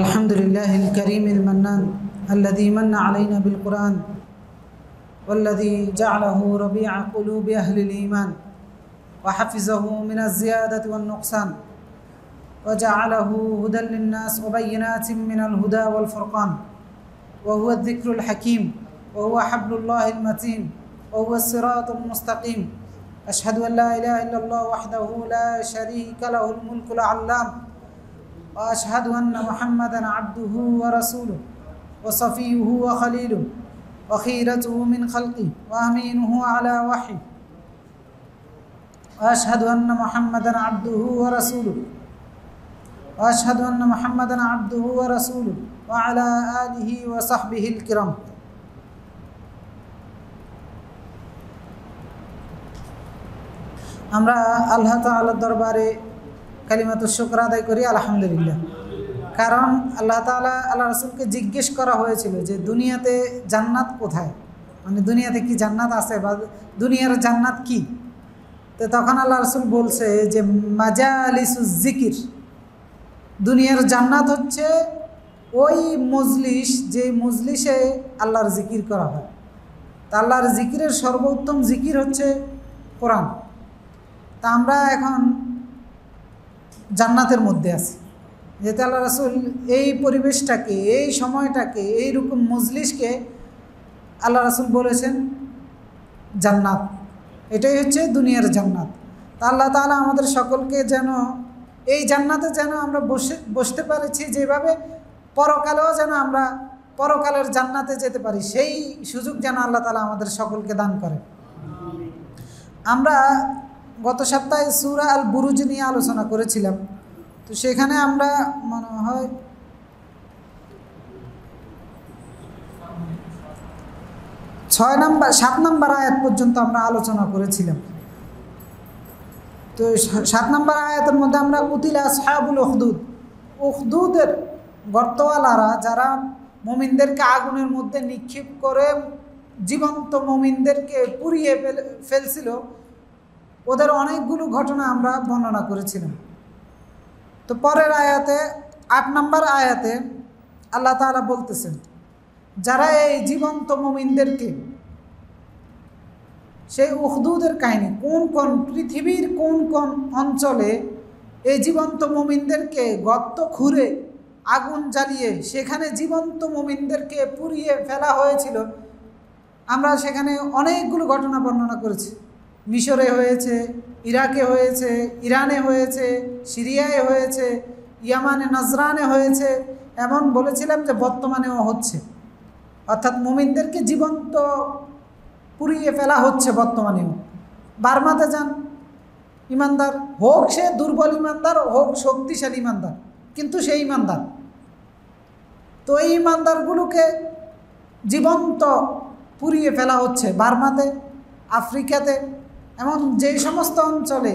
الحمد لله الكريم المنان الذي من علينا بالقرآن والذي جعله ربيع قلوب أهل الإيمان وحفظه من الزيادة والنقصان وجعله هدى للناس وبينات من الهدى والفرقان وهو الذكر الحكيم وهو حبل الله المتين وهو الصراط المستقيم. أشهد أن لا إله إلا الله وحده لا شريك له الملك العلام وأشهد أن محمدا عبده ورسوله وصفيه وخليله وخيرته من خلقه وأمينه على وحيه وأشهد أن محمدا عبده ورسوله وأشهد أن محمدا عبده ورسوله وعلى آله وصحبه الكرام. আমরা আল্লাহ তাআলার দরবারে কালিমাতুশ শুকর আদায় করি আলহামদুলিল্লাহ। কারণ আল্লাহ তাআলা আল্লাহ রাসূলকে জিজ্ঞেস করা হয়েছিল যে দুনিয়াতে জান্নাত কোথায়, মানে দুনিয়াতে কি জান্নাত আছে বা দুনিয়ার জান্নাত কি। তো তখন আল্লাহ রাসূল বলছে যে মাজালিসুজ জিকির, দুনিয়ার জান্নাত হচ্ছে ওই মজলিস যে মজলিসে আল্লাহর জিকির করা হয়। তা আল্লাহর জিকিরের সর্বোত্তম জিকির হচ্ছে কোরআন। তা আমরা এখন জান্নাতের মধ্যে আছি, যেহেতু আল্লাহ রাসূল এই পরিবেশটাকে, এই সময়টাকে, এইরকম মজলিসকে আল্লাহ রাসূল বলেছেন জান্নাত। এটাই হচ্ছে দুনিয়ার জান্নাত। তা আল্লাহ তাআলা আমাদের সকলকে যেন এই জান্নাতে যেন আমরা বসতে পারছি, যেভাবে পরকালেও যেন আমরা পরকালের জান্নাতে যেতে পারি, সেই সুযোগ যেন আল্লাহ তাআলা আমাদের সকলকে দান করে। আমরা গত সপ্তাহে সূরা আল বুরুজ নিয়ে আলোচনা করেছিলাম। তো সেখানে আমরা মনে হয় 7 নম্বর আয়াত পর্যন্ত আমরা আলোচনা করেছিলাম। তো 7 নম্বর আয়াতের মধ্যে আমরা কুতিলা আসহাবুল উখদুদ, উখদুদের গর্তওয়ালারা যারা মুমিনদেরকে আগুনের মধ্যে নিক্ষেপ করে জীবন্ত মুমিনদেরকে পুড়িয়ে ফেলছিল, ওদের অনেকগুলো ঘটনা আমরা বর্ণনা করেছিলাম। তো পরের আয়াতে 8 নম্বর আয়াতে আল্লাহ তাআলা বলতেছেন যারা এই জীবন্ত মুমিনদেরকে, সেই উখদুদের কাহিনী, কোন পৃথিবীর কোন অঞ্চলে এই জীবন্ত মুমিনদেরকে গর্ত খুঁড়ে আগুন জ্বালিয়ে সেখানে জীবন্ত মুমিনদেরকে পুড়িয়ে ফেলা হয়েছিল, আমরা সেখানে অনেকগুলো ঘটনা বর্ণনা করেছি। মিশরে হয়েছে, ইরাকে হয়েছে, ইরানে হয়েছে, সিরিয়ায় হয়েছে, ইয়ামানে নাজরানে হয়েছে, এমন বলেছিলাম যে বর্তমানেও হচ্ছে। অর্থাৎ মুমিনদেরকে জীবন্ত পুড়িয়ে ফেলা হচ্ছে বর্তমানেও। বার্মাতে যান, ইমানদার হোক সে দুর্বল ইমানদার, হোক শক্তিশালী ইমানদার, কিন্তু সেই ইমানদার। তো এই ইমানদারগুলোকে জীবন্ত পুড়িয়ে ফেলা হচ্ছে বার্মাতে, আফ্রিকাতে, এমন যে সমস্ত অঞ্চলে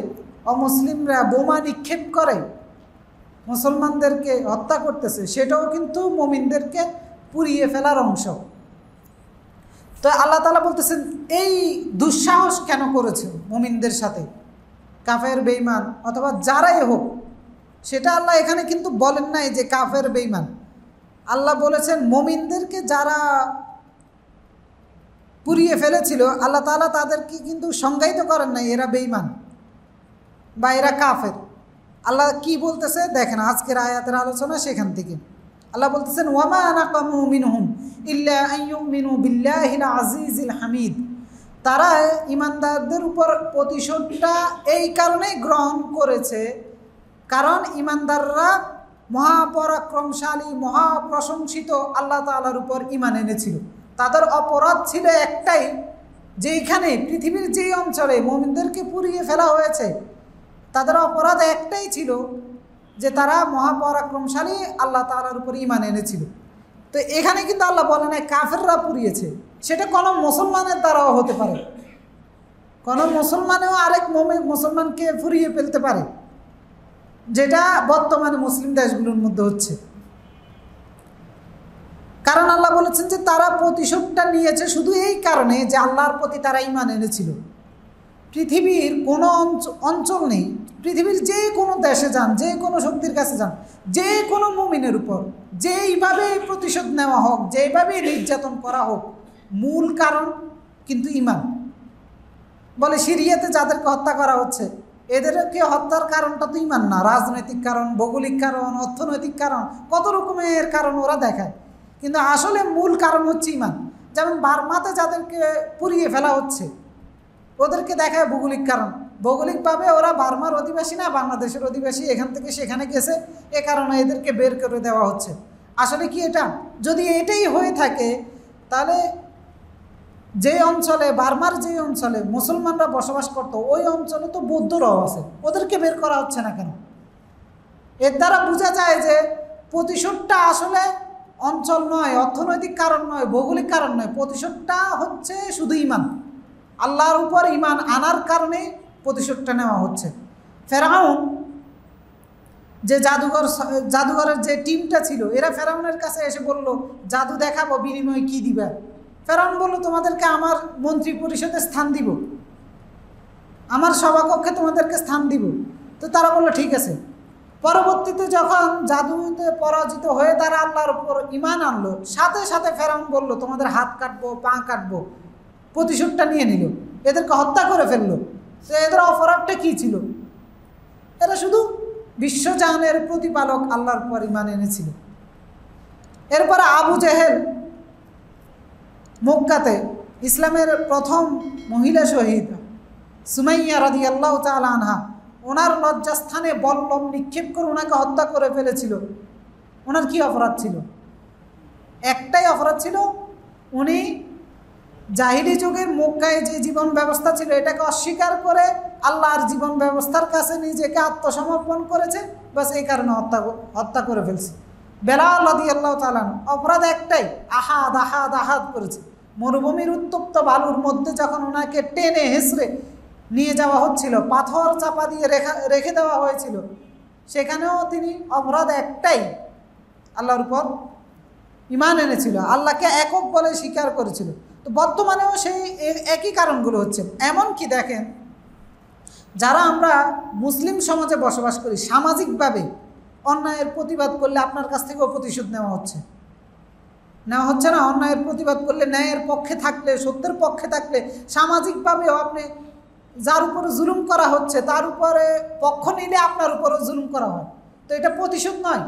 অমুসলিমরা বোমা নিক্ষেপ করে মুসলমানদেরকে হত্যা করতেছে, সেটাও কিন্তু মুমিনদেরকে পুড়িয়ে ফেলার অংশ। তো আল্লাহ তাআলা বলতেছেন এই দুঃসাহস কেন করেছে মুমিনদের সাথে, কাফের বেঈমান অথবা যারাই হোক, সেটা আল্লাহ এখানে কিন্তু বলেন নাই যে কাফের বেঈমান। আল্লাহ বলেছেন মুমিনদেরকে যারা পুড়িয়ে ফেলেছিল, আল্লাহ তাআলা তাদেরকে কিন্তু সংজ্ঞায়িত করেন নাই এরা বেঈমান বা এরা কাফের। আল্লাহ কি বলতেছে দেখেন, আজকের আয়াতের আলোচনা সেখান থেকে। আল্লাহ বলতেছেন ওয়ামা নাকামু মিনহুম ইল্লা আন ইউমিনু বিল্লাহিল আজিজিল হামিদ। তারা ইমানদারদের উপর প্রতিশোধটা এই কারণেই গ্রহণ করেছে কারণ ইমানদাররা মহাপরাক্রমশালী, মহাপ্রশংসিত আল্লাহ তাআলার উপর ঈমান এনেছিল। তাদের অপরাধ ছিল একটাই, যেখানে পৃথিবীর যে অঞ্চলে মুমিনদেরকে পুড়িয়ে ফেলা হয়েছে, তাদের অপরাধ একটাই ছিল যে তারা মহাপরাক্রমশালী আল্লাহ তাআলার উপর ঈমান এনেছিল। তো এখানে কিন্তু আল্লাহ বলে না কাফেররা পুড়িয়েছে, সেটা কোনো মুসলমানের দ্বারাও হতে পারে, কোনো মুসলমানেও আরেক মুসলমানকে পুড়িয়ে ফেলতে পারে, যেটা বর্তমানে মুসলিম দেশগুলোর মধ্যে হচ্ছে। কারণ আল্লাহ বলেছেন যে তারা প্রতিশোধটা নিয়েছে শুধু এই কারণে যে আল্লাহর প্রতি তারা ঈমান এনেছিল। পৃথিবীর কোনো অঞ্চল নেই পৃথিবীর যে কোনো দেশে যান, যে কোনো শক্তির কাছে যান, যে কোনো মুমিনের উপর যেইভাবে প্রতিশোধ নেওয়া হোক, যেইভাবে নির্যাতন করা হোক, মূল কারণ কিন্তু ঈমান। বলে সিরিয়াতে যাদেরকে হত্যা করা হচ্ছে, এদেরকে হত্যার কারণটা তো ঈমান না, রাজনৈতিক কারণ, ভৌগোলিক কারণ, অর্থনৈতিক কারণ, কত রকমের কারণ ওরা দেখায়, কিন্তু আসলে মূল কারণ হচ্ছে ঈমান। যেমন বার্মাতে যাদেরকে পুড়িয়ে ফেলা হচ্ছে, ওদেরকে দেখায় ভৌগোলিক কারণ। ভৌগোলিকভাবে ওরা বার্মার অধিবাসী না, বাংলাদেশের অধিবাসী, এখান থেকে সেখানে গেছে, এ কারণে এদেরকে বের করে দেওয়া হচ্ছে। আসলে কি এটা? যদি এটাই হয়ে থাকে, তাহলে যে অঞ্চলে, বার্মার যে অঞ্চলে মুসলমানরা বসবাস করতো, ওই অঞ্চলে তো বৌদ্ধরাও আছে, ওদেরকে বের করা হচ্ছে না কেন? এর দ্বারা বোঝা যায় যে প্রতিশোধটা আসলে অঞ্চল নয়, অর্থনৈতিক কারণ নয়, ভৌগোলিক কারণ নয়, প্রতিশোধটা হচ্ছে শুধু ঈমান। আল্লাহর উপর ঈমান আনার কারণে প্রতিশোধটা নেওয়া হচ্ছে। ফেরাউন যে জাদুঘরের যে টিমটা ছিল, এরা ফেরাউনের কাছে এসে বলল, জাদু দেখাবো, বিনিময়ে কি দিবা? ফেরাউন বলল, তোমাদেরকে আমার মন্ত্রী পরিষদে স্থান দিব, আমার সভাকক্ষে তোমাদেরকে স্থান দিব। তো তারা বলল ঠিক আছে। পরবর্তীতে যখন জাদুতে পরাজিত হয়ে তারা আল্লাহর উপর ঈমান আনলো, সাথে সাথে ফেরাউন বলল, তোমাদের হাত কাটবো, পা কাটবো, প্রতিশোধটা নিয়ে নিল, এদেরকে হত্যা করে ফেললো। তো এদের অপরাধটা কী ছিল? এরা শুধু বিশ্বজাহানের প্রতিপালক আল্লাহর উপর ঈমান এনেছিল। এরপরে আবু জেহেল, মক্কাতে ইসলামের প্রথম মহিলা শহীদ সুমাইয়া রাদিয়াল্লাহু তাআলা আনহা, ওনার লজ্জাস্থানে বল্লম নিক্ষেপ করে ওনাকে হত্যা করে ফেলেছিল। ওনার কি অপরাধ ছিল? একটাই অপরাধ ছিল, উনি জাহিলি যুগের মক্কায় যে জীবন ব্যবস্থা ছিল এটাকে অস্বীকার করে আল্লাহর জীবন ব্যবস্থার কাছে নিজেকে আত্মসমর্পণ করেছে, বাস এই কারণে হত্যা করে ফেলছে। বেলাল রাদিয়াল্লাহু তাআলা অপরাধ একটাই, আহাদ আহাদ আহাদ করেছে। মরুভূমির উত্তপ্ত বালুর মধ্যে যখন ওনাকে টেনে হেসড়ে নিয়ে যাওয়া হচ্ছিল, পাথর চাপা দিয়ে রেখে দেওয়া হয়েছিল, সেখানেও তিনি অপরাধ একটাই, আল্লাহর উপর ঈমান এনেছিল, আল্লাহকে একক বলে স্বীকার করেছিল। তো বর্তমানেও সেই একই কারণগুলো হচ্ছে। এমনকি দেখেন, যারা আমরা মুসলিম সমাজে বসবাস করি, সামাজিকভাবে অন্যায়ের প্রতিবাদ করলে আপনার কাছ থেকেও প্রতিশোধ নেওয়া হচ্ছে না? অন্যায়ের প্রতিবাদ করলে, ন্যায়ের পক্ষে থাকলে, সত্যের পক্ষে থাকলে, সামাজিকভাবেও আপনি যার উপরে জুলুম করা হচ্ছে তার উপরে পক্ষ নিলে আপনার উপরেও জুলুম করা হয়। তো এটা প্রতিশোধ নয়?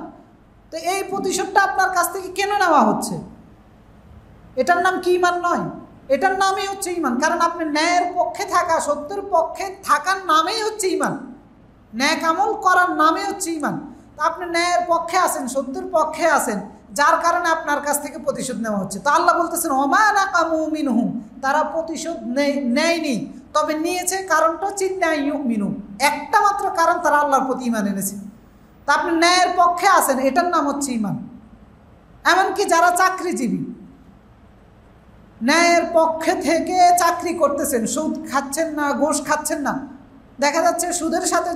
তো এই প্রতিশোধটা আপনার কাছ থেকে কেন নেওয়া হচ্ছে? এটার নাম কি ঈমান নয়? এটার নামই হচ্ছে ঈমান। কারণ আপনি ন্যায়ের পক্ষে থাকা, সত্যের পক্ষে থাকার নামেই হচ্ছে ঈমান, ন্যায় আমল করার নামে হচ্ছে ঈমান। তো আপনি ন্যায়ের পক্ষে আছেন, সত্যের পক্ষে আছেন, যার কারণে আপনার কাছ থেকে প্রতিশোধ নেওয়া হচ্ছে। তো আল্লাহ বলতেছেন, ওমা নাকামু মিনহুম, তারা প্রতিশোধ নেয়নি, তবে নিয়েছে কারণটা হচ্ছে ইউমিনু, একটা মাত্র কারণ, তারা আল্লাহর প্রতি ঈমান এনেছে। তা আপনি ন্যায়ের পক্ষে আছেন, এটার নাম হচ্ছে ঈমান। এমনকি যারা চাকরিজীবী, ন্যায়ের পক্ষে থেকে চাকরি করতেছেন, সুদ খাচ্ছেন না, ঘুষ খাচ্ছেন না, দেখা যাচ্ছে সুদের সাথে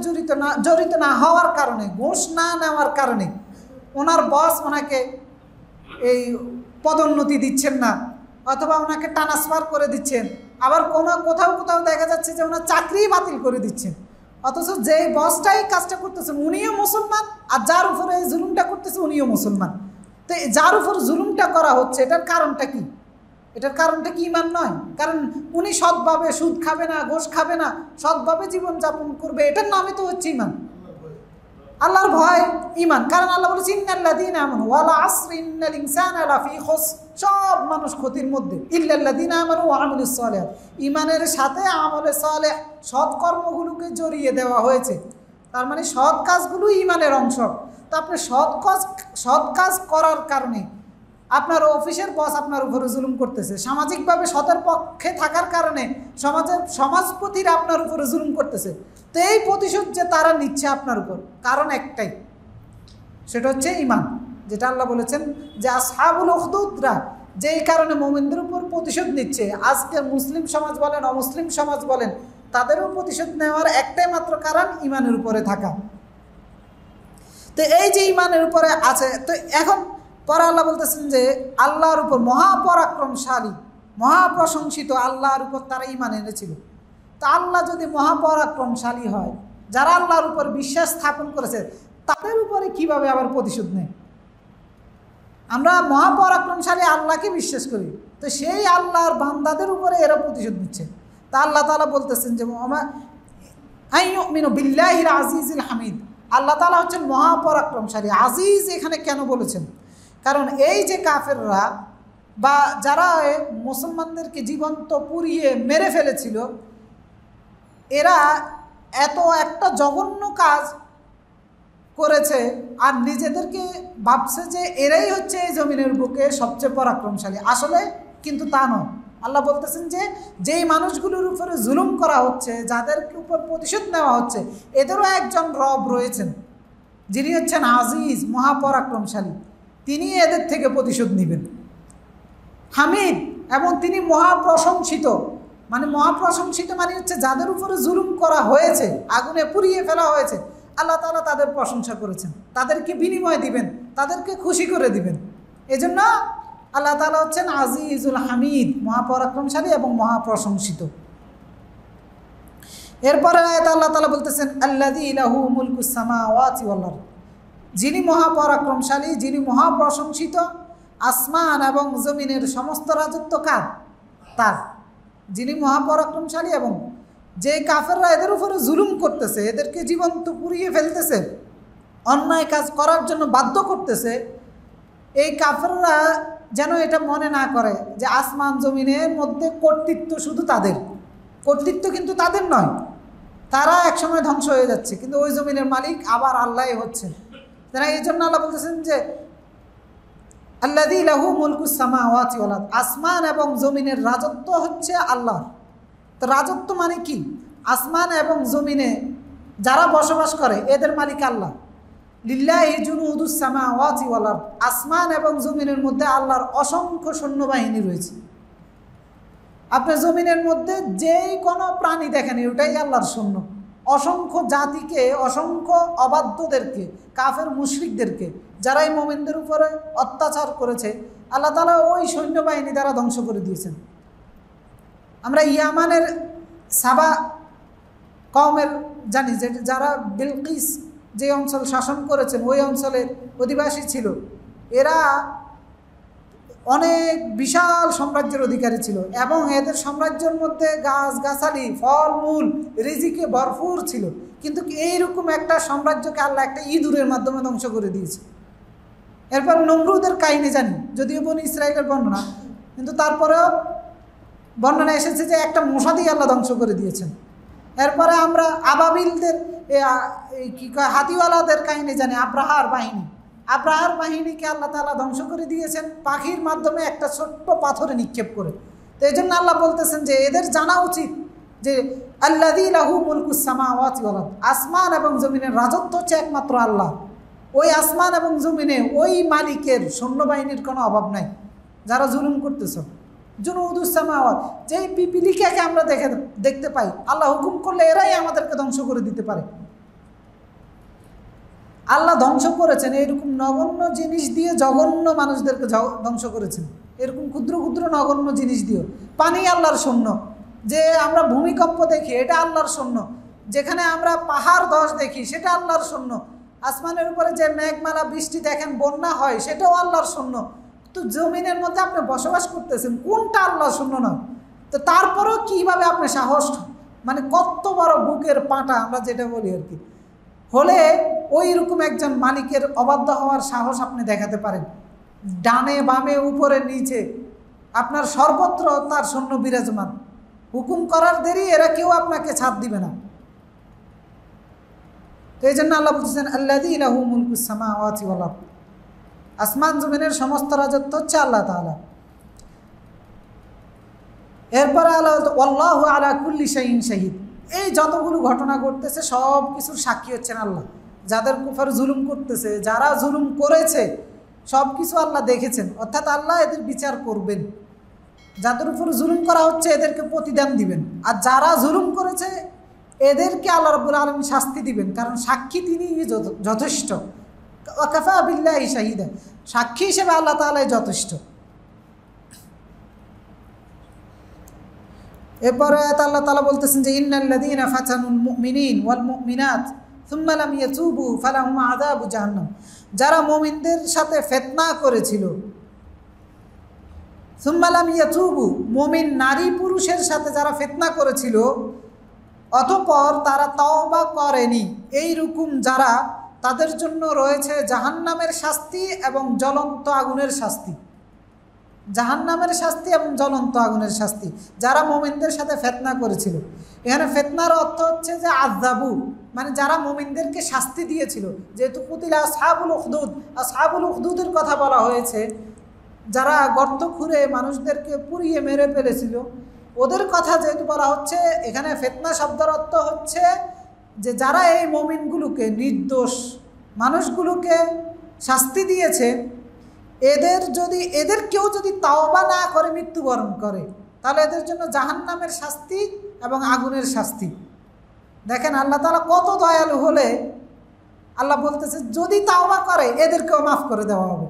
জড়িত না হওয়ার কারণে, ঘুষ না নেওয়ার কারণে ওনার বস ওনাকে এই পদোন্নতি দিচ্ছেন না, অথবা ওনাকে ট্রান্সফার করে দিচ্ছেন, আবার কোথাও দেখা যাচ্ছে যে ওনার চাকরিই বাতিল করে দিচ্ছেন। অথচ যে বসটাই কাজটা করতেছেন উনিও মুসলমান, আর যার উপরে এই জুলুমটা করতেছে উনিও মুসলমান। তো যার উপর জুলুমটা করা হচ্ছে, এটার কারণটা কি? এটার কারণটা কি ঈমান নয়? কারণ উনি সৎভাবে সুদ খাবে না, ঘুষ খাবে না, সৎভাবে জীবনযাপন করবে, এটার নামই তো হচ্ছে ঈমান, আল্লাহর ভয় ঈমান। কারণ আল্লাহ বলেছে, ইন্নাল্লাযীনা আমানু ওয়াল আসরি ইন্নাল ইনসানা লাফি খুসর, সব মানুষ ক্ষতির মধ্যে, ইল্লাল্লাযীনা আমানু ওয়া আমিলুস সালিহাত, ঈমানের সাথে আমলে সালেহ, সৎ কর্মগুলোকে জড়িয়ে দেওয়া হয়েছে। তার মানে সৎ কাজগুলো ঈমানের অংশ। তো আপনি সৎ কাজ করার কারণে আপনার অফিসের বস আপনার উপরে জুলুম করতেছে, সামাজিকভাবে সতের পক্ষে থাকার কারণে সমাজপতিরা আপনার উপরে জুলুম করতেছে। তো এই প্রতিশোধ যে তারা নিচ্ছে আপনার উপর, কারণ একটাই, সেটা হচ্ছে ঈমান। যেটা আল্লাহ বলেছেন যে আসহাবুল উখদুদরা যেই কারণে মুমিনদের উপর প্রতিশোধ নিচ্ছে, আজকে মুসলিম সমাজ বলেন, অমুসলিম সমাজ বলেন, তাদেরও প্রতিশোধ নেওয়ার একটাই মাত্র কারণ ঈমানের উপরে থাকা। তো এই যে ঈমানের উপরে আছে, তো এখন পরে আল্লাহ বলতেছেন যে আল্লাহর উপর মহাপরাক্রমশালী, মহাপ্রশংসিত আল্লাহর উপর তারা ঈমান এনেছিল। তা আল্লাহ যদি মহাপরাক্রমশালী হয়, যারা আল্লাহর উপর বিশ্বাস স্থাপন করেছে তাদের উপরে কিভাবে আবার প্রতিশোধ নেয়? আমরা মহাপরাক্রমশালী আল্লাহকে বিশ্বাস করি, তো সেই আল্লাহর বান্দাদের উপরে এরা প্রতিশোধ নিচ্ছে। তা আল্লাহ তাআলা বলতেছেন যে আইয়ুমিনু বিল্লাহিল আজিজিল হামিদ, আল্লাহ তাআলা হচ্ছেন মহাপরাক্রমশালী। আজিজ এখানে কেন বলেছেন? কারণ এই যে কাফেররা বা যারা মুসলমানদেরকে জীবন্ত পুড়িয়ে মেরে ফেলেছিল, এরা এত একটা জঘন্য কাজ করেছে আর নিজেদেরকে ভাবছে যে এরাই হচ্ছে এই জমিনের বুকে সবচেয়ে পরাক্রমশালী। আসলে কিন্তু তা নয়। আল্লাহ বলতেছেন যে যেই মানুষগুলোর উপরে জুলুম করা হচ্ছে, যাদের উপর প্রতিশোধ নেওয়া হচ্ছে, এদেরও একজন রব রয়েছেন যিনি হচ্ছেন আজিজ, মহাপরাক্রমশালী। তিনি এদের থেকে প্রতিশোধ নেবেন। হামিদ, এবং তিনি মহাপ্রশংসিত। মানে মহাপ্রশংসিত মানে হচ্ছে যাদের উপরে জুলুম করা হয়েছে, আগুনে পুড়িয়ে ফেলা হয়েছে, আল্লাহ তাআলা তাদের প্রশংসা করেছেন, তাদেরকে বিনিময় দিবেন, তাদেরকে খুশি করে দিবেন। এজন্য আল্লাহ তাআলা হচ্ছেন আজিজুল হামিদ, মহাপরাক্রমশালী এবং মহাপ্রশংসিত। এরপরে আয়াতে আল্লাহ তাআলা বলতেছেন আল্লাযী লাহু মুলকুস সামাওয়াতি ওয়াল আরদ, যিনি মহাপরাক্রমশালী, যিনি মহাপ্রশংসিত, আসমান এবং জমিনের সমস্ত রাজত্ব কার? তার। যিনি মহাপরাক্রমশালী এবং যে কাফেররা এদের উপরে জুলুম করতেছে, এদেরকে জীবন্ত পুড়িয়ে ফেলতেছে, অন্যায় কাজ করার জন্য বাধ্য করতেছে, এই কাফেররা যেন এটা মনে না করে যে আসমান জমিনের মধ্যে কর্তৃত্ব শুধু তাদের। কর্তৃত্ব কিন্তু তাদের নয়, তারা একসময় ধ্বংস হয়ে যাচ্ছে, কিন্তু ওই জমিনের মালিক আবার আল্লাহই হচ্ছে। তারা এই জন্য আল্লাহ বলতেছেন যে আল্লাযী লাহু মুলকুস সামাওয়াতি ওয়াল আরদ, আসমান এবং জমিনের রাজত্ব হচ্ছে আল্লাহর। তো রাজত্ব মানে কি? আসমান এবং জমিনে যারা বসবাস করে এদের মালিক আল্লাহ। লিল্লাহি জুনুদুস সামাওয়াতি ওয়াল আরদ, আসমান এবং জমিনের মধ্যে আল্লাহর অসংখ্য সৈন্যবাহিনী রয়েছে। আপনি জমিনের মধ্যে যেই কোনো প্রাণী দেখেন, ওটাই আল্লাহর সৈন্য। অসংখ্য জাতিকে, অসংখ্য অবাধ্যদেরকে, কাফের মুশরিকদেরকে, যারা এই মুমিনদের উপরে অত্যাচার করেছে, আল্লাহ তাআলা ওই সৈন্যবাহিনী দ্বারা ধ্বংস করে দিয়েছেন। আমরা ইয়ামানের সাবা কওমের জানি, যে যারা বিলকিস যে অঞ্চল শাসন করেছেন ওই অঞ্চলের অধিবাসী ছিল, এরা অনেক বিশাল সাম্রাজ্যের অধিকারী ছিল এবং এদের সাম্রাজ্যের মধ্যে গাছগাছালি, ফলমূল, রিজিকে ভরপুর ছিল। কিন্তু এইরকম একটা সাম্রাজ্যকে আল্লাহ একটা ইঁদুরের মাধ্যমে ধ্বংস করে দিয়েছে। এরপর নমরুদের কাহিনী জানি, যদিও বনি ইসরায়েলের বর্ণনা, কিন্তু তারপরেও বর্ণনা এসেছে যে একটা মশা দিয়ে আল্লাহ ধ্বংস করে দিয়েছেন। এরপরে আমরা আবাবিলদের কি কয় হাতিওয়ালাদের কাহিনী জানি, আব্রাহার বাহিনী। আব্রাহার বাহিনীকে আল্লাহ তাআলা ধ্বংস করে দিয়েছেন পাখির মাধ্যমে একটা ছোট্ট পাথরে নিক্ষেপ করে। তো এই জন্য আল্লাহ বলতেছেন যে এদের জানা উচিত যে আল্লাযী লাহু মুলকুস সামাওয়াতি ওয়াল আরদ, আসমান এবং জমিনের রাজত্ব হচ্ছে একমাত্র আল্লাহ। ওই আসমান এবং জমিনে ওই মালিকের সৈন্যবাহিনীর কোনো অভাব নাই। যারা জুলুম করতেছ, জুনুদুস সামাওয়াত, যেই পিপিলিকাকে আমরা দেখতে পাই, আল্লাহ হুকুম করলে এরাই আমাদেরকে ধ্বংস করে দিতে পারে। আল্লাহ ধ্বংস করেছেন এরকম নগণ্য জিনিস দিয়ে, জঘন্য মানুষদেরকে ধ্বংস করেছেন এরকম ক্ষুদ্র ক্ষুদ্র নগণ্য জিনিস দিয়ে। পানি আল্লাহর সৈন্য, যে আমরা ভূমিকম্প দেখি এটা আল্লাহর সৈন্য, যেখানে আমরা পাহাড় ধস দেখি সেটা আল্লাহর সৈন্য, আসমানের উপরে যে মেঘমালা বৃষ্টি দেখেন বন্যা হয় সেটাও আল্লাহর সৈন্য। তো জমিনের মধ্যে আপনি বসবাস করতেছেন, কোনটা আল্লাহর সৈন্য নয়? তো তারপরেও কীভাবে আপনি সাহস, মানে কত বড় বুকের পাটা আমরা যেটা বলি আর কি, হলে ওই রকম একজন মালিকের অবাধ্য হওয়ার সাহস আপনি দেখাতে পারেন? ডানে বামে উপরে নিচে আপনার সর্বত্র তার সৈন্য বিরাজমান। হুকুম করার দেরি এরা কেউ আপনাকে ছাড় দিবে না। তো এই জন্য আল্লাহ বলছেন আল্লাযী লাহু মুলকুস সামাওয়াতি ওয়াল আরদ, আসমান জমিনের সমস্ত রাজত্ব হচ্ছে আল্লাহ তাআলা। এরপরে আল্লাহ আল্লাহু আলা কুল্লি শাইইন শাহিদ, এই যতগুলো ঘটনা ঘটতেছে সব কিছুর সাক্ষী হচ্ছেন আল্লাহ। যাদের উপর জুলুম করতেছে, যারা জুলুম করেছে, সব কিছু আল্লাহ দেখেছেন, অর্থাৎ আল্লাহ এদের বিচার করবেন। যাদের উপর জুলুম করা হচ্ছে এদেরকে প্রতিদান দিবেন, আর যারা জুলুম করেছে এদেরকে আল্লাহ রাব্বুল আলামিন শাস্তি দিবেন, কারণ সাক্ষী তিনি যথেষ্ট। ওয়াকাফা বিল্লাহি শাহিদা, সাক্ষী হিসেবে আল্লাহ তাআলাই যথেষ্ট। এরপরে আল্লাহ তাআলা বলতেছেন যে ইন্নাল্লাযীনা ফাতানুল মুমিনিন ওয়াল মুমিনাত সুম্মা লাম ইয়াতুবু ফালাহুম আযাবু জাহান্নাম, যারা মুমিনদের সাথে ফিতনা করেছিল, সুম্মা লাম ইয়াতুবু, মুমিন নারী পুরুষের সাথে যারা ফিতনা করেছিল অতঃপর তারা তওবা করেনি, এই রকম যারা, তাদের জন্য রয়েছে জাহান্নামের শাস্তি এবং জ্বলন্ত আগুনের শাস্তি। জাহান্নামের শাস্তি এবং জ্বলন্ত আগুনের শাস্তি যারা মুমিনদের সাথে ফিতনা করেছিল। এখানে ফিতনার অর্থ হচ্ছে যে আযাবু, মানে যারা মুমিনদেরকে শাস্তি দিয়েছিল। যেহেতু কুতিলা আসহাবুল উখদুদ, আসহাবুল উখদুদের কথা বলা হয়েছে, যারা গর্ত খুঁড়ে মানুষদেরকে পুড়িয়ে মেরে ফেলেছিল, ওদের কথা যেহেতু বলা হচ্ছে, এখানে ফিতনা শব্দের অর্থ হচ্ছে যে যারা এই মুমিনগুলোকে, নির্দোষ মানুষগুলোকে শাস্তি দিয়েছে, এদের কেউ যদি তাওবা না করে মৃত্যুবরণ করে, তাহলে এদের জন্য জাহান্নামের শাস্তি এবং আগুনের শাস্তি। দেখেন আল্লাহ তাআলা কত দয়ালু হলে আল্লাহ বলতেছে যদি তাওবা করে এদেরকেও মাফ করে দেওয়া হবে।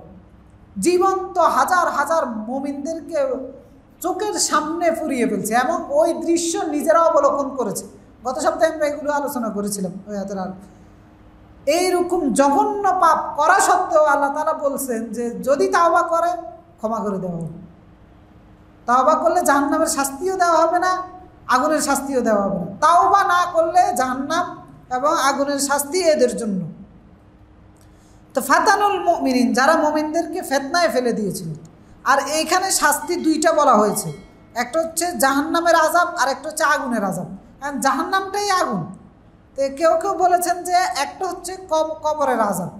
জীবন্ত হাজার হাজার মুমিনদেরকে চোখের সামনে ফুরিয়ে ফেলছে এবং ওই দৃশ্য নিজেরা অবলোকন করেছে। গত সপ্তাহে আমরা এগুলো আলোচনা করেছিলাম। এইরকম জঘন্য পাপ করা সত্ত্বেও আল্লাহ তাআলা বলছেন যে যদি তাওবা করে ক্ষমা করে দেওয়া হবে। তাওবা করলে জাহান্নামের শাস্তিও দেওয়া হবে না, আগুনের শাস্তিও দেওয়া হবে না। তাওবা না করলে জাহান্নাম এবং আগুনের শাস্তি এদের জন্য। তো ফাতানুল মুমিনিন, যারা মুমিনদেরকে ফিতনায় ফেলে দিয়েছিল। আর এইখানে শাস্তি দুইটা বলা হয়েছে, একটা হচ্ছে জাহান্নামের আযাব আর একটা হচ্ছে আগুনের আযাব। কারণ জাহান্নামটাই আগুন। তো কেউ কেউ বলেছেন যে একটা হচ্ছে কবরের আযাব,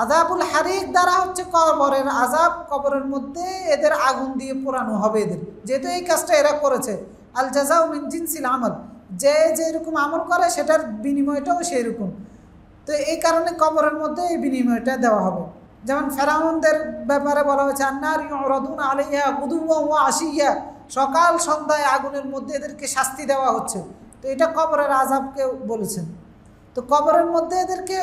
আযাবুল হারিক দ্বারা হচ্ছে কবরের আযাব, কবরের মধ্যে এদের আগুন দিয়ে পোড়ানো হবে এদের, যেহেতু এই কাজটা এরা করেছে। আল জাযাউ মিন জিনসিল আমাল, যে যেরকম আমল করে সেটার বিনিময়টাও সেই রকম। তো এই কারণে কবরের মধ্যে এই বিনিময়টা দেওয়া হবে। যেমন ফেরাউনদের ব্যাপারে বলা হয়েছে আন্নার ইউরাদুনা আলাইহা গুদুওয়া ওয়া আশিয়া, সকাল সন্ধ্যায় আগুনের মধ্যে এদেরকে শাস্তি দেওয়া হচ্ছে। তো এটা কবরের আযাবকে বলেছেন। তো কবরের মধ্যে এদেরকে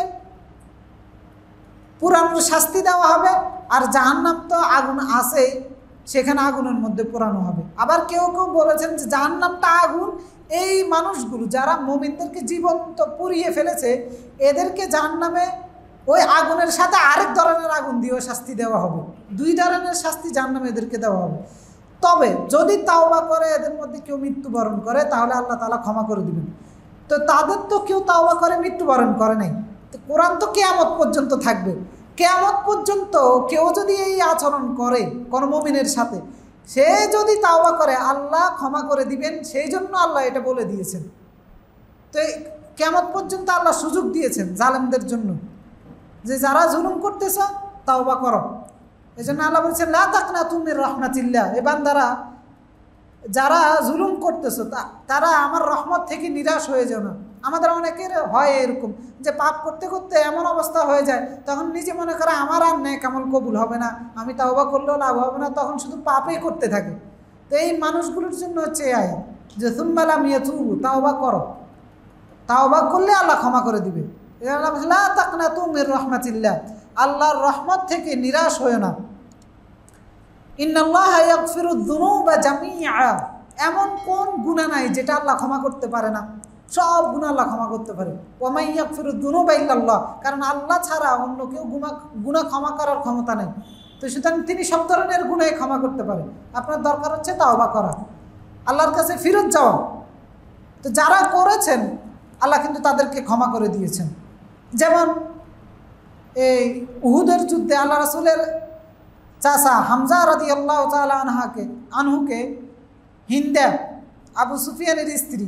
পুরানোর শাস্তি দেওয়া হবে, আর জাহান্নাম তো আগুন আছে, সেখানে আগুনের মধ্যে পোড়ানো হবে। আবার কেউ কেউ বলেছেন যে জাহান্নামটা আগুন, এই মানুষগুলো যারা মুমিনদেরকে জীবন্ত পুড়িয়ে ফেলেছে এদেরকে জাহান্নামে ওই আগুনের সাথে আরেক ধরনের আগুন দিয়েও শাস্তি দেওয়া হবে। দুই ধরনের শাস্তি জাহান্নামে এদেরকে দেওয়া হবে। তবে যদি তাওবা করে এদের মধ্যে কেউ মৃত্যুবরণ করে তাহলে আল্লাহ তাআলা ক্ষমা করে দিবেন। তো তাদের তো কেউ তাওবা করে মৃত্যুবরণ করে নাই। তো কোরআন তো কিয়ামত পর্যন্ত থাকবে। কিয়ামত পর্যন্ত কেউ যদি এই আচরণ করে কোনো মুমিনের সাথে, সে যদি তাওবা করে আল্লাহ ক্ষমা করে দিবেন, সেই জন্য আল্লাহ এটা বলে দিয়েছেন। তো কিয়ামত পর্যন্ত আল্লাহ সুযোগ দিয়েছেন জালেমদের জন্য, যে যারা জুলুম করতেছ তাওবা করো। এই জন্য আল্লাহ বলছেন লা তাকনাতু মির রাহমাতিল্লাহ, এ বান্দারা যারা জুলুম করতেছ তারা আমার রহমত থেকে নিরাশ হয়ে যাও না। আমাদের অনেকের হয় এরকম যে পাপ করতে করতে এমন অবস্থা হয়ে যায়, তখন নিজে মনে করে আমার আর নেক আমল কবুল হবে না, আমি তাওবা করলেও লাভ হবে না, তখন শুধু পাপই করতে থাকে। তো এই মানুষগুলোর জন্য হচ্ছে এই আয়াত যে সুম্মা লাম ইয়াতুবু, তাওবা করো, তাওবা করলে আল্লাহ ক্ষমা করে দিবে। লা তাকনাতু মির রাহমাতিল্লাহ, আল্লাহর রহমত থেকে নিরাশ হয় না। ইন্নাল্লাহা ইয়াগফিরুয যুনুবা জামিআ, এমন কোন গুনাহ নাই যেটা আল্লাহ ক্ষমা করতে পারে না, সব গুনাহ আল্লাহ ক্ষমা করতে পারে। ওয়া মান ইয়াগফিরুয যুনুবা ইল্লাল্লাহ, কারণ আল্লাহ ছাড়া অন্য কেউ গুনাহ ক্ষমা করার ক্ষমতা নেই। তো সুতরাং তিনি সব ধরনের গুনাহ ক্ষমা করতে পারে। আপনার দরকার হচ্ছে তাওবা করা, আল্লাহর কাছে ফিরত যাওয়া। তো যারা করেছেন আল্লাহ কিন্তু তাদেরকে ক্ষমা করে দিয়েছেন। যেমন এই উহুদের যুদ্ধে আল্লাহ রাসূলের চাচা হামজা রাদিয়াল্লাহু তাআলা আনহুকে হিন্দা, আবু সুফিয়ানের স্ত্রী,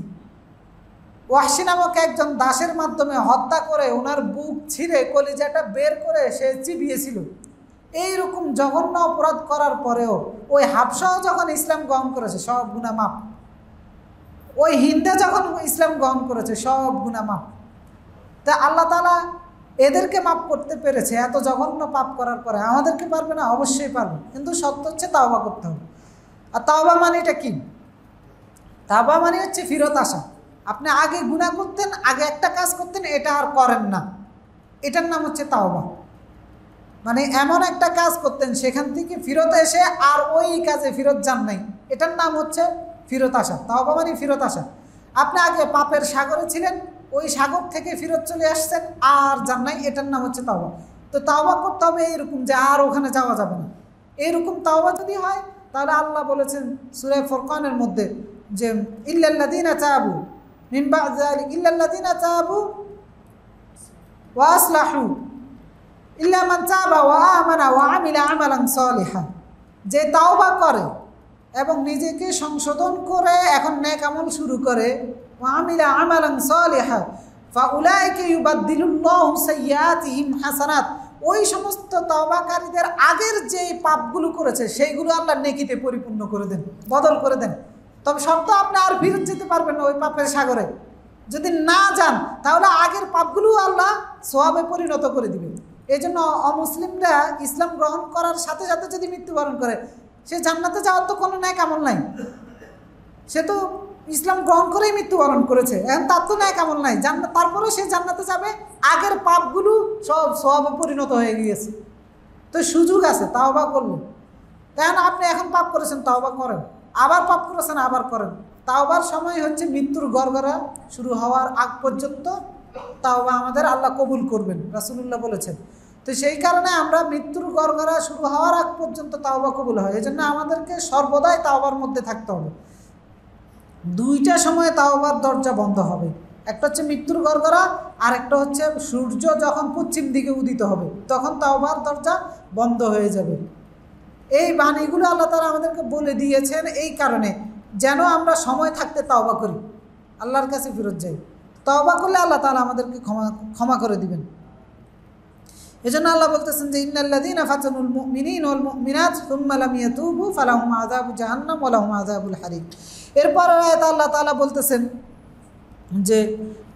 ওয়াহশী নামক একজন দাসের মাধ্যমে হত্যা করে ওনার বুক ছিঁড়ে কলিজাটা বের করে সে চিবিয়েছিল। এইরকম জঘন্য অপরাধ করার পরেও ওই হাবশাও যখন ইসলাম গ্রহণ করেছে সব গুনাহ মাফ, ওই হিন্দা যখন ইসলাম গ্রহণ করেছে সব গুনাহ মাফ। তা আল্লাহ তাআলা এদেরকে মাফ করতে পেরেছে এত জঘন্য পাপ করার পরে, আমাদেরকে পারবে না? অবশ্যই পারবে, কিন্তু সত্য হচ্ছে তাওবা করতে হবে। আর তাওবা মানে এটা কি? তাওবা মানে হচ্ছে ফিরত আসা। আপনি আগে গুনাহ করতেন, আগে একটা কাজ করতেন, এটা আর করেন না, এটার নাম হচ্ছে তাওবা। মানে এমন একটা কাজ করতেন সেখান থেকে ফিরত এসে আর ওই কাজে ফিরত যান নাই, এটার নাম হচ্ছে ফিরত আসা, তাওবা মানে ফিরত আসা। আপনি আগে পাপের সাগরে ছিলেন, ওই সাগর থেকে ফিরত চলে আসছেন, আর যান নাই, এটার নাম হচ্ছে তাওবা। তো তাওবা করতে হবে এরকম যে আর ওখানে যাওয়া যাবে না, এরকম তাওবা যদি হয় তাহলে আল্লাহ বলেছেন সূরা ফুরকানের মধ্যে যে ইল্লাল্লাযীনা তাবু মিন বা'দি যালিক ইল্লাল্লাযীনা তাবু ওয়া আসলাহু ইল্লা মান তাবা ওয়া আমানা ওয়া আমিলা আমালান সালিহা, যে তাওবা করে এবং নিজেকে সংশোধন করে এখন নেক আমল শুরু করে, ওয়া আমিলা আমালান সালিহা ফাউলাইকা ইউবাদদিলুল্লাহু সাইয়্যাতিহিম হাসানাত, ওই সমস্ত তাওবাকারীদের আগের যে পাপগুলো করেছে সেইগুলো আল্লাহ নেকিতে পরিপূর্ণ করে দেন, বদল করে দেন। তবে শর্ত আপনি আর ফিরত যেতে পারবেন না ওই পাপের সাগরে, যদি না যান তাহলে আগের পাপগুলো আল্লাহ সওয়াবে পরিণত করে দিবেন। এই জন্য অমুসলিমরা ইসলাম গ্রহণ করার সাথে সাথে যদি মৃত্যুবরণ করে, সে জান্নাতে যাওয়ার তো কোনো ন্যাক আমল নাই, সে তো ইসলাম গ্রহণ করেই মৃত্যুবরণ করেছে, এখন তার তো ন্যাক আমল নাই, তারপরে সে জান্নাতে যাবে, আগের পাপগুলো সব সওয়াবে পরিণত হয়ে গিয়েছে। তো সুযোগ আছে তাওবা করলে। কেন আপনি এখন পাপ করেছেন, তাওবা করেন, আবার পাপ করেছেন, আবার করেন। তাওবার সময় হচ্ছে মৃত্যুর গড়গড়া শুরু হওয়ার আগ পর্যন্ত তাওবা আমাদের আল্লাহ কবুল করবেন, রাসূলুল্লাহ বলেছেন। তো সেই কারণে আমরা মৃত্যুর গড়গড়া শুরু হওয়ার আগ পর্যন্ত তাওবা কবুল হয়, এই জন্য আমাদেরকে সর্বদাই তাওবার মধ্যে থাকতে হবে। দুইটা সময়ে তাওবার দরজা বন্ধ হবে, একটা হচ্ছে মৃত্যুর গড়গড়া, আর একটা হচ্ছে সূর্য যখন পশ্চিম দিকে উদিত হবে তখন তাওবার দরজা বন্ধ হয়ে যাবে। এই বাণীগুলো আল্লাহ তাআলা আমাদেরকে বলে দিয়েছেন এই কারণে যেন আমরা সময় থাকতে তাওবা করি, আল্লাহর কাছে ফিরত যাই। তাওবা করলে আল্লাহ তাআলা আমাদেরকে ক্ষমা করে দিবেন। এজন্য আল্লাহ বলতেছেন যে ইন্নাল্লাযীনা ফাতানুল মুমিনিনা ওয়াল মুমিনাত সুম্মা লাম ইয়াতুবু ফালাহুম আযাবু জাহান্নাম ওয়া লাহুম আযাবুল হারিক। এরপর আয়াতে আল্লাহ তাআলা বলতেছেন যে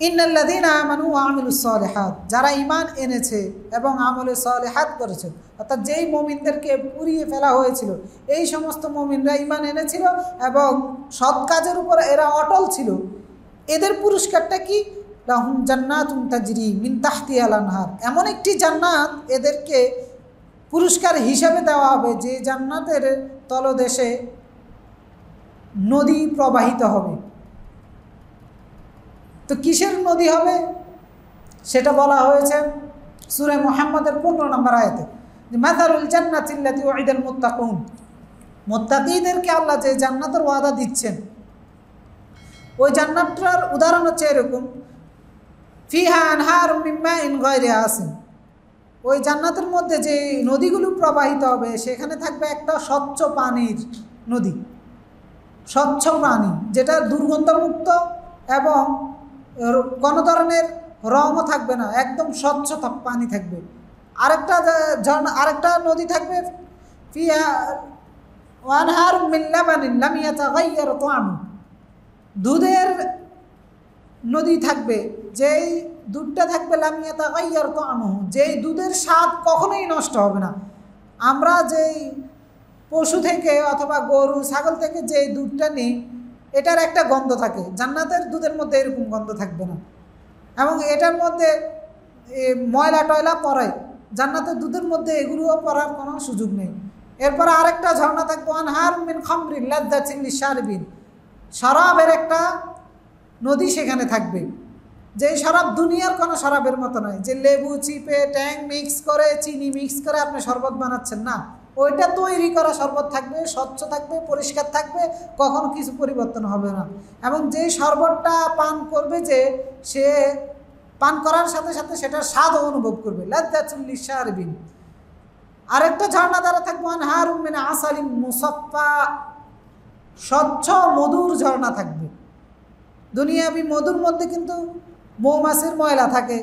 ইন্নাল্লাযীনা আমানু ওয়া আমিলুস সালিহাত, যারা ঈমান এনেছে এবং আমলে সালিহাত করেছে, অর্থাৎ যেই মুমিনদেরকে পুড়িয়ে ফেলা হয়েছিল এই সমস্ত মুমিনরা ঈমান এনেছিল এবং সৎ কাজের উপর এরা অটল ছিল, এদের পুরস্কারটা কি? লাহুম জান্নাতুন তাজরি মিন তাহতিহাল আনহার, এমন একটি জান্নাত এদেরকে পুরস্কার হিসাবে দেওয়া হবে যে জান্নাতের তলদেশে নদী প্রবাহিত হবে। তো কিসের নদী হবে সেটা বলা হয়েছে সূরা মুহাম্মাদের 15 নম্বর আয়াতে, যে মাসালুল জান্নাতিল্লাতী উইদাল মুত্তাকুন, মুত্তাকীদেরকে আল্লাহ যে জান্নাতের ওয়াদা দিচ্ছেন ওই জান্নাতটার উদাহরণ হচ্ছে এরকম, ফিহা আনহারুম মিন মাইন গায়রি আসিন, ওই জান্নাতের মধ্যে যে নদীগুলো প্রবাহিত হবে সেখানে থাকবে একটা স্বচ্ছ পানির নদী, স্বচ্ছ পানি যেটা দুর্গন্ধমুক্ত এবং কোনো ধরনের রঙও থাকবে না, একদম স্বচ্ছ পানি থাকবে। আরেকটা নদী থাকবে ফিহা আনহারুম মিন লাবানিন লাম ইয়াতাগায়্যার তা'আমু, দুধের নদী থাকবে, যেই দুধটা থাকবে লাম ইয়াতাগায়্যার তা'আমু, যেই দুধের স্বাদ কখনোই নষ্ট হবে না। আমরা যেই পশু থেকে অথবা গরু ছাগল থেকে যেই দুধটা নিই এটার একটা গন্ধ থাকে, জান্নাতের দুধের মধ্যে এরকম গন্ধ থাকবে না, এবং এটার মধ্যে ময়লা টয়লা পড়ায়, জান্নাতের দুধের মধ্যে এগুলোও পড়ার কোনো সুযোগ নেই। এরপর আরেকটা ঝর্ণা থাকবে আনহারুম মিন খামরিন লাযযাতিন লিশারিবিন, শরাবের একটা নদী সেখানে থাকবে, যেই শরাব দুনিয়ার কোনো শরাবের মতো নয়, যে লেবু চিপে ট্যাং মিক্স করে চিনি মিক্স করে আপনি শরবত বানাচ্ছেন, না, ওইটা তৈরি করা শরবত থাকবে, স্বচ্ছ থাকবে, পরিষ্কার থাকবে, কখনো কিছু পরিবর্তন হবে না। এবং যেই শরবতটা পান করবে যে সে পান করার সাথে সাথে সেটার স্বাদও অনুভব করবে, লাযযাতুল লিশারিবিন। আরেকটা ঝর্ণা দ্বারা থাকবে আনহারুম মিন আসালিন মুসাফফা, স্বচ্ছ মধুর ঝর্ণা থাকবে। দুনিয়াবি মধুর মধ্যে কিন্তু মৌমাছির ময়লা থাকে,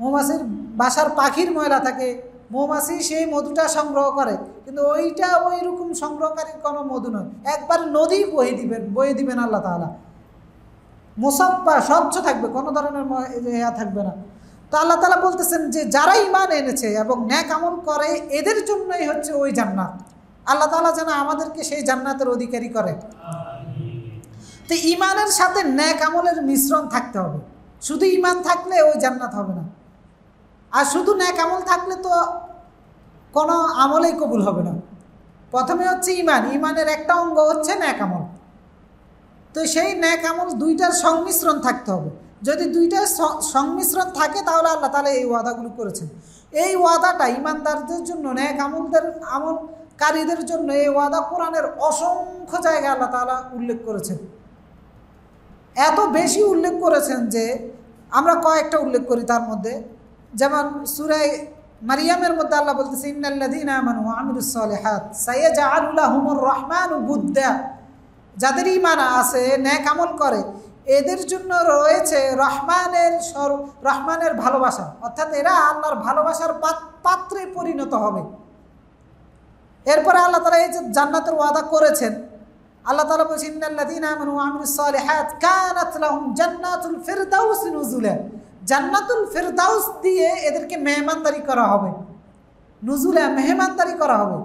মৌমাছির বাসার পাখির ময়লা থাকে, মৌমাছি সেই মধুটা সংগ্রহ করে, কিন্তু ওইটা ওই রকম সংগ্রহকারীর কোনো মধু নয়, একবার নদী বয়ে দিবেন আল্লাহ তাআলা, মুসাফফা স্বচ্ছ থাকবে, কোনো ধরনের থাকবে না। তো আল্লাহ তাআলা বলতেছেন যে যারা ঈমান এনেছে এবং নেক আমল করে এদের জন্যই হচ্ছে ওই জান্নাত। আল্লাহ তাআলা যেন আমাদেরকে সেই জান্নাতের অধিকারী করে। তো ঈমানের সাথে নেক আমলের মিশ্রণ থাকতে হবে, শুধু ঈমান থাকলে ওই জান্নাত হবে না, আর শুধু নেক আমল থাকলে তো কোনো আমলেই কবুল হবে না। প্রথমে হচ্ছে ঈমান, ঈমানের একটা অঙ্গ হচ্ছে নেক আমল। তো সেই ন্যাক আমল দুইটার সংমিশ্রণ থাকতে হবে। যদি দুইটার সংমিশ্রণ থাকে তাহলে আল্লাহ তাআলা এই ওয়াদাগুলো করেছেন। এই ওয়াদাটা ইমানদারদের জন্য, ন্যাক আমলকারীদের জন্য এই ওয়াদা কোরআনের অসংখ্য জায়গায় আল্লাহ তাআলা উল্লেখ করেছেন। এত বেশি উল্লেখ করেছেন যে আমরা কয়েকটা উল্লেখ করি তার মধ্যে। যেমন সূরা মারিয়ামের মধ্যে আল্লাহ বলতেছে, ইন্নাল্লাযীনা আমানু ওয়া আমিলুস সালিহাত সায়াজআলু লাহুমুর রাহমানু বুদ্দা। যাদের ঈমান আছে, নেক আমল করে, এদের জন্য রয়েছে রহমানের ভালোবাসা, অর্থাৎ এরা আল্লাহর ভালোবাসার পাত্রে পরিণত হবে। এরপরে আল্লাহ তাআলা এই যে জান্নাতের ওয়াদা করেছেন, আল্লাহ তাআলা বলেছেন, ইন্নাল্লাযীনা আমানু ওয়া আমিলুস সালিহাত কানাত লাহুম জান্নাতুল ফিরদাউস নুজুলা। জান্নাতুল ফিরদাউস দিয়ে এদেরকে মেহমানদারি করা হবে, নুজুলা মেহমানদারি করা হবে।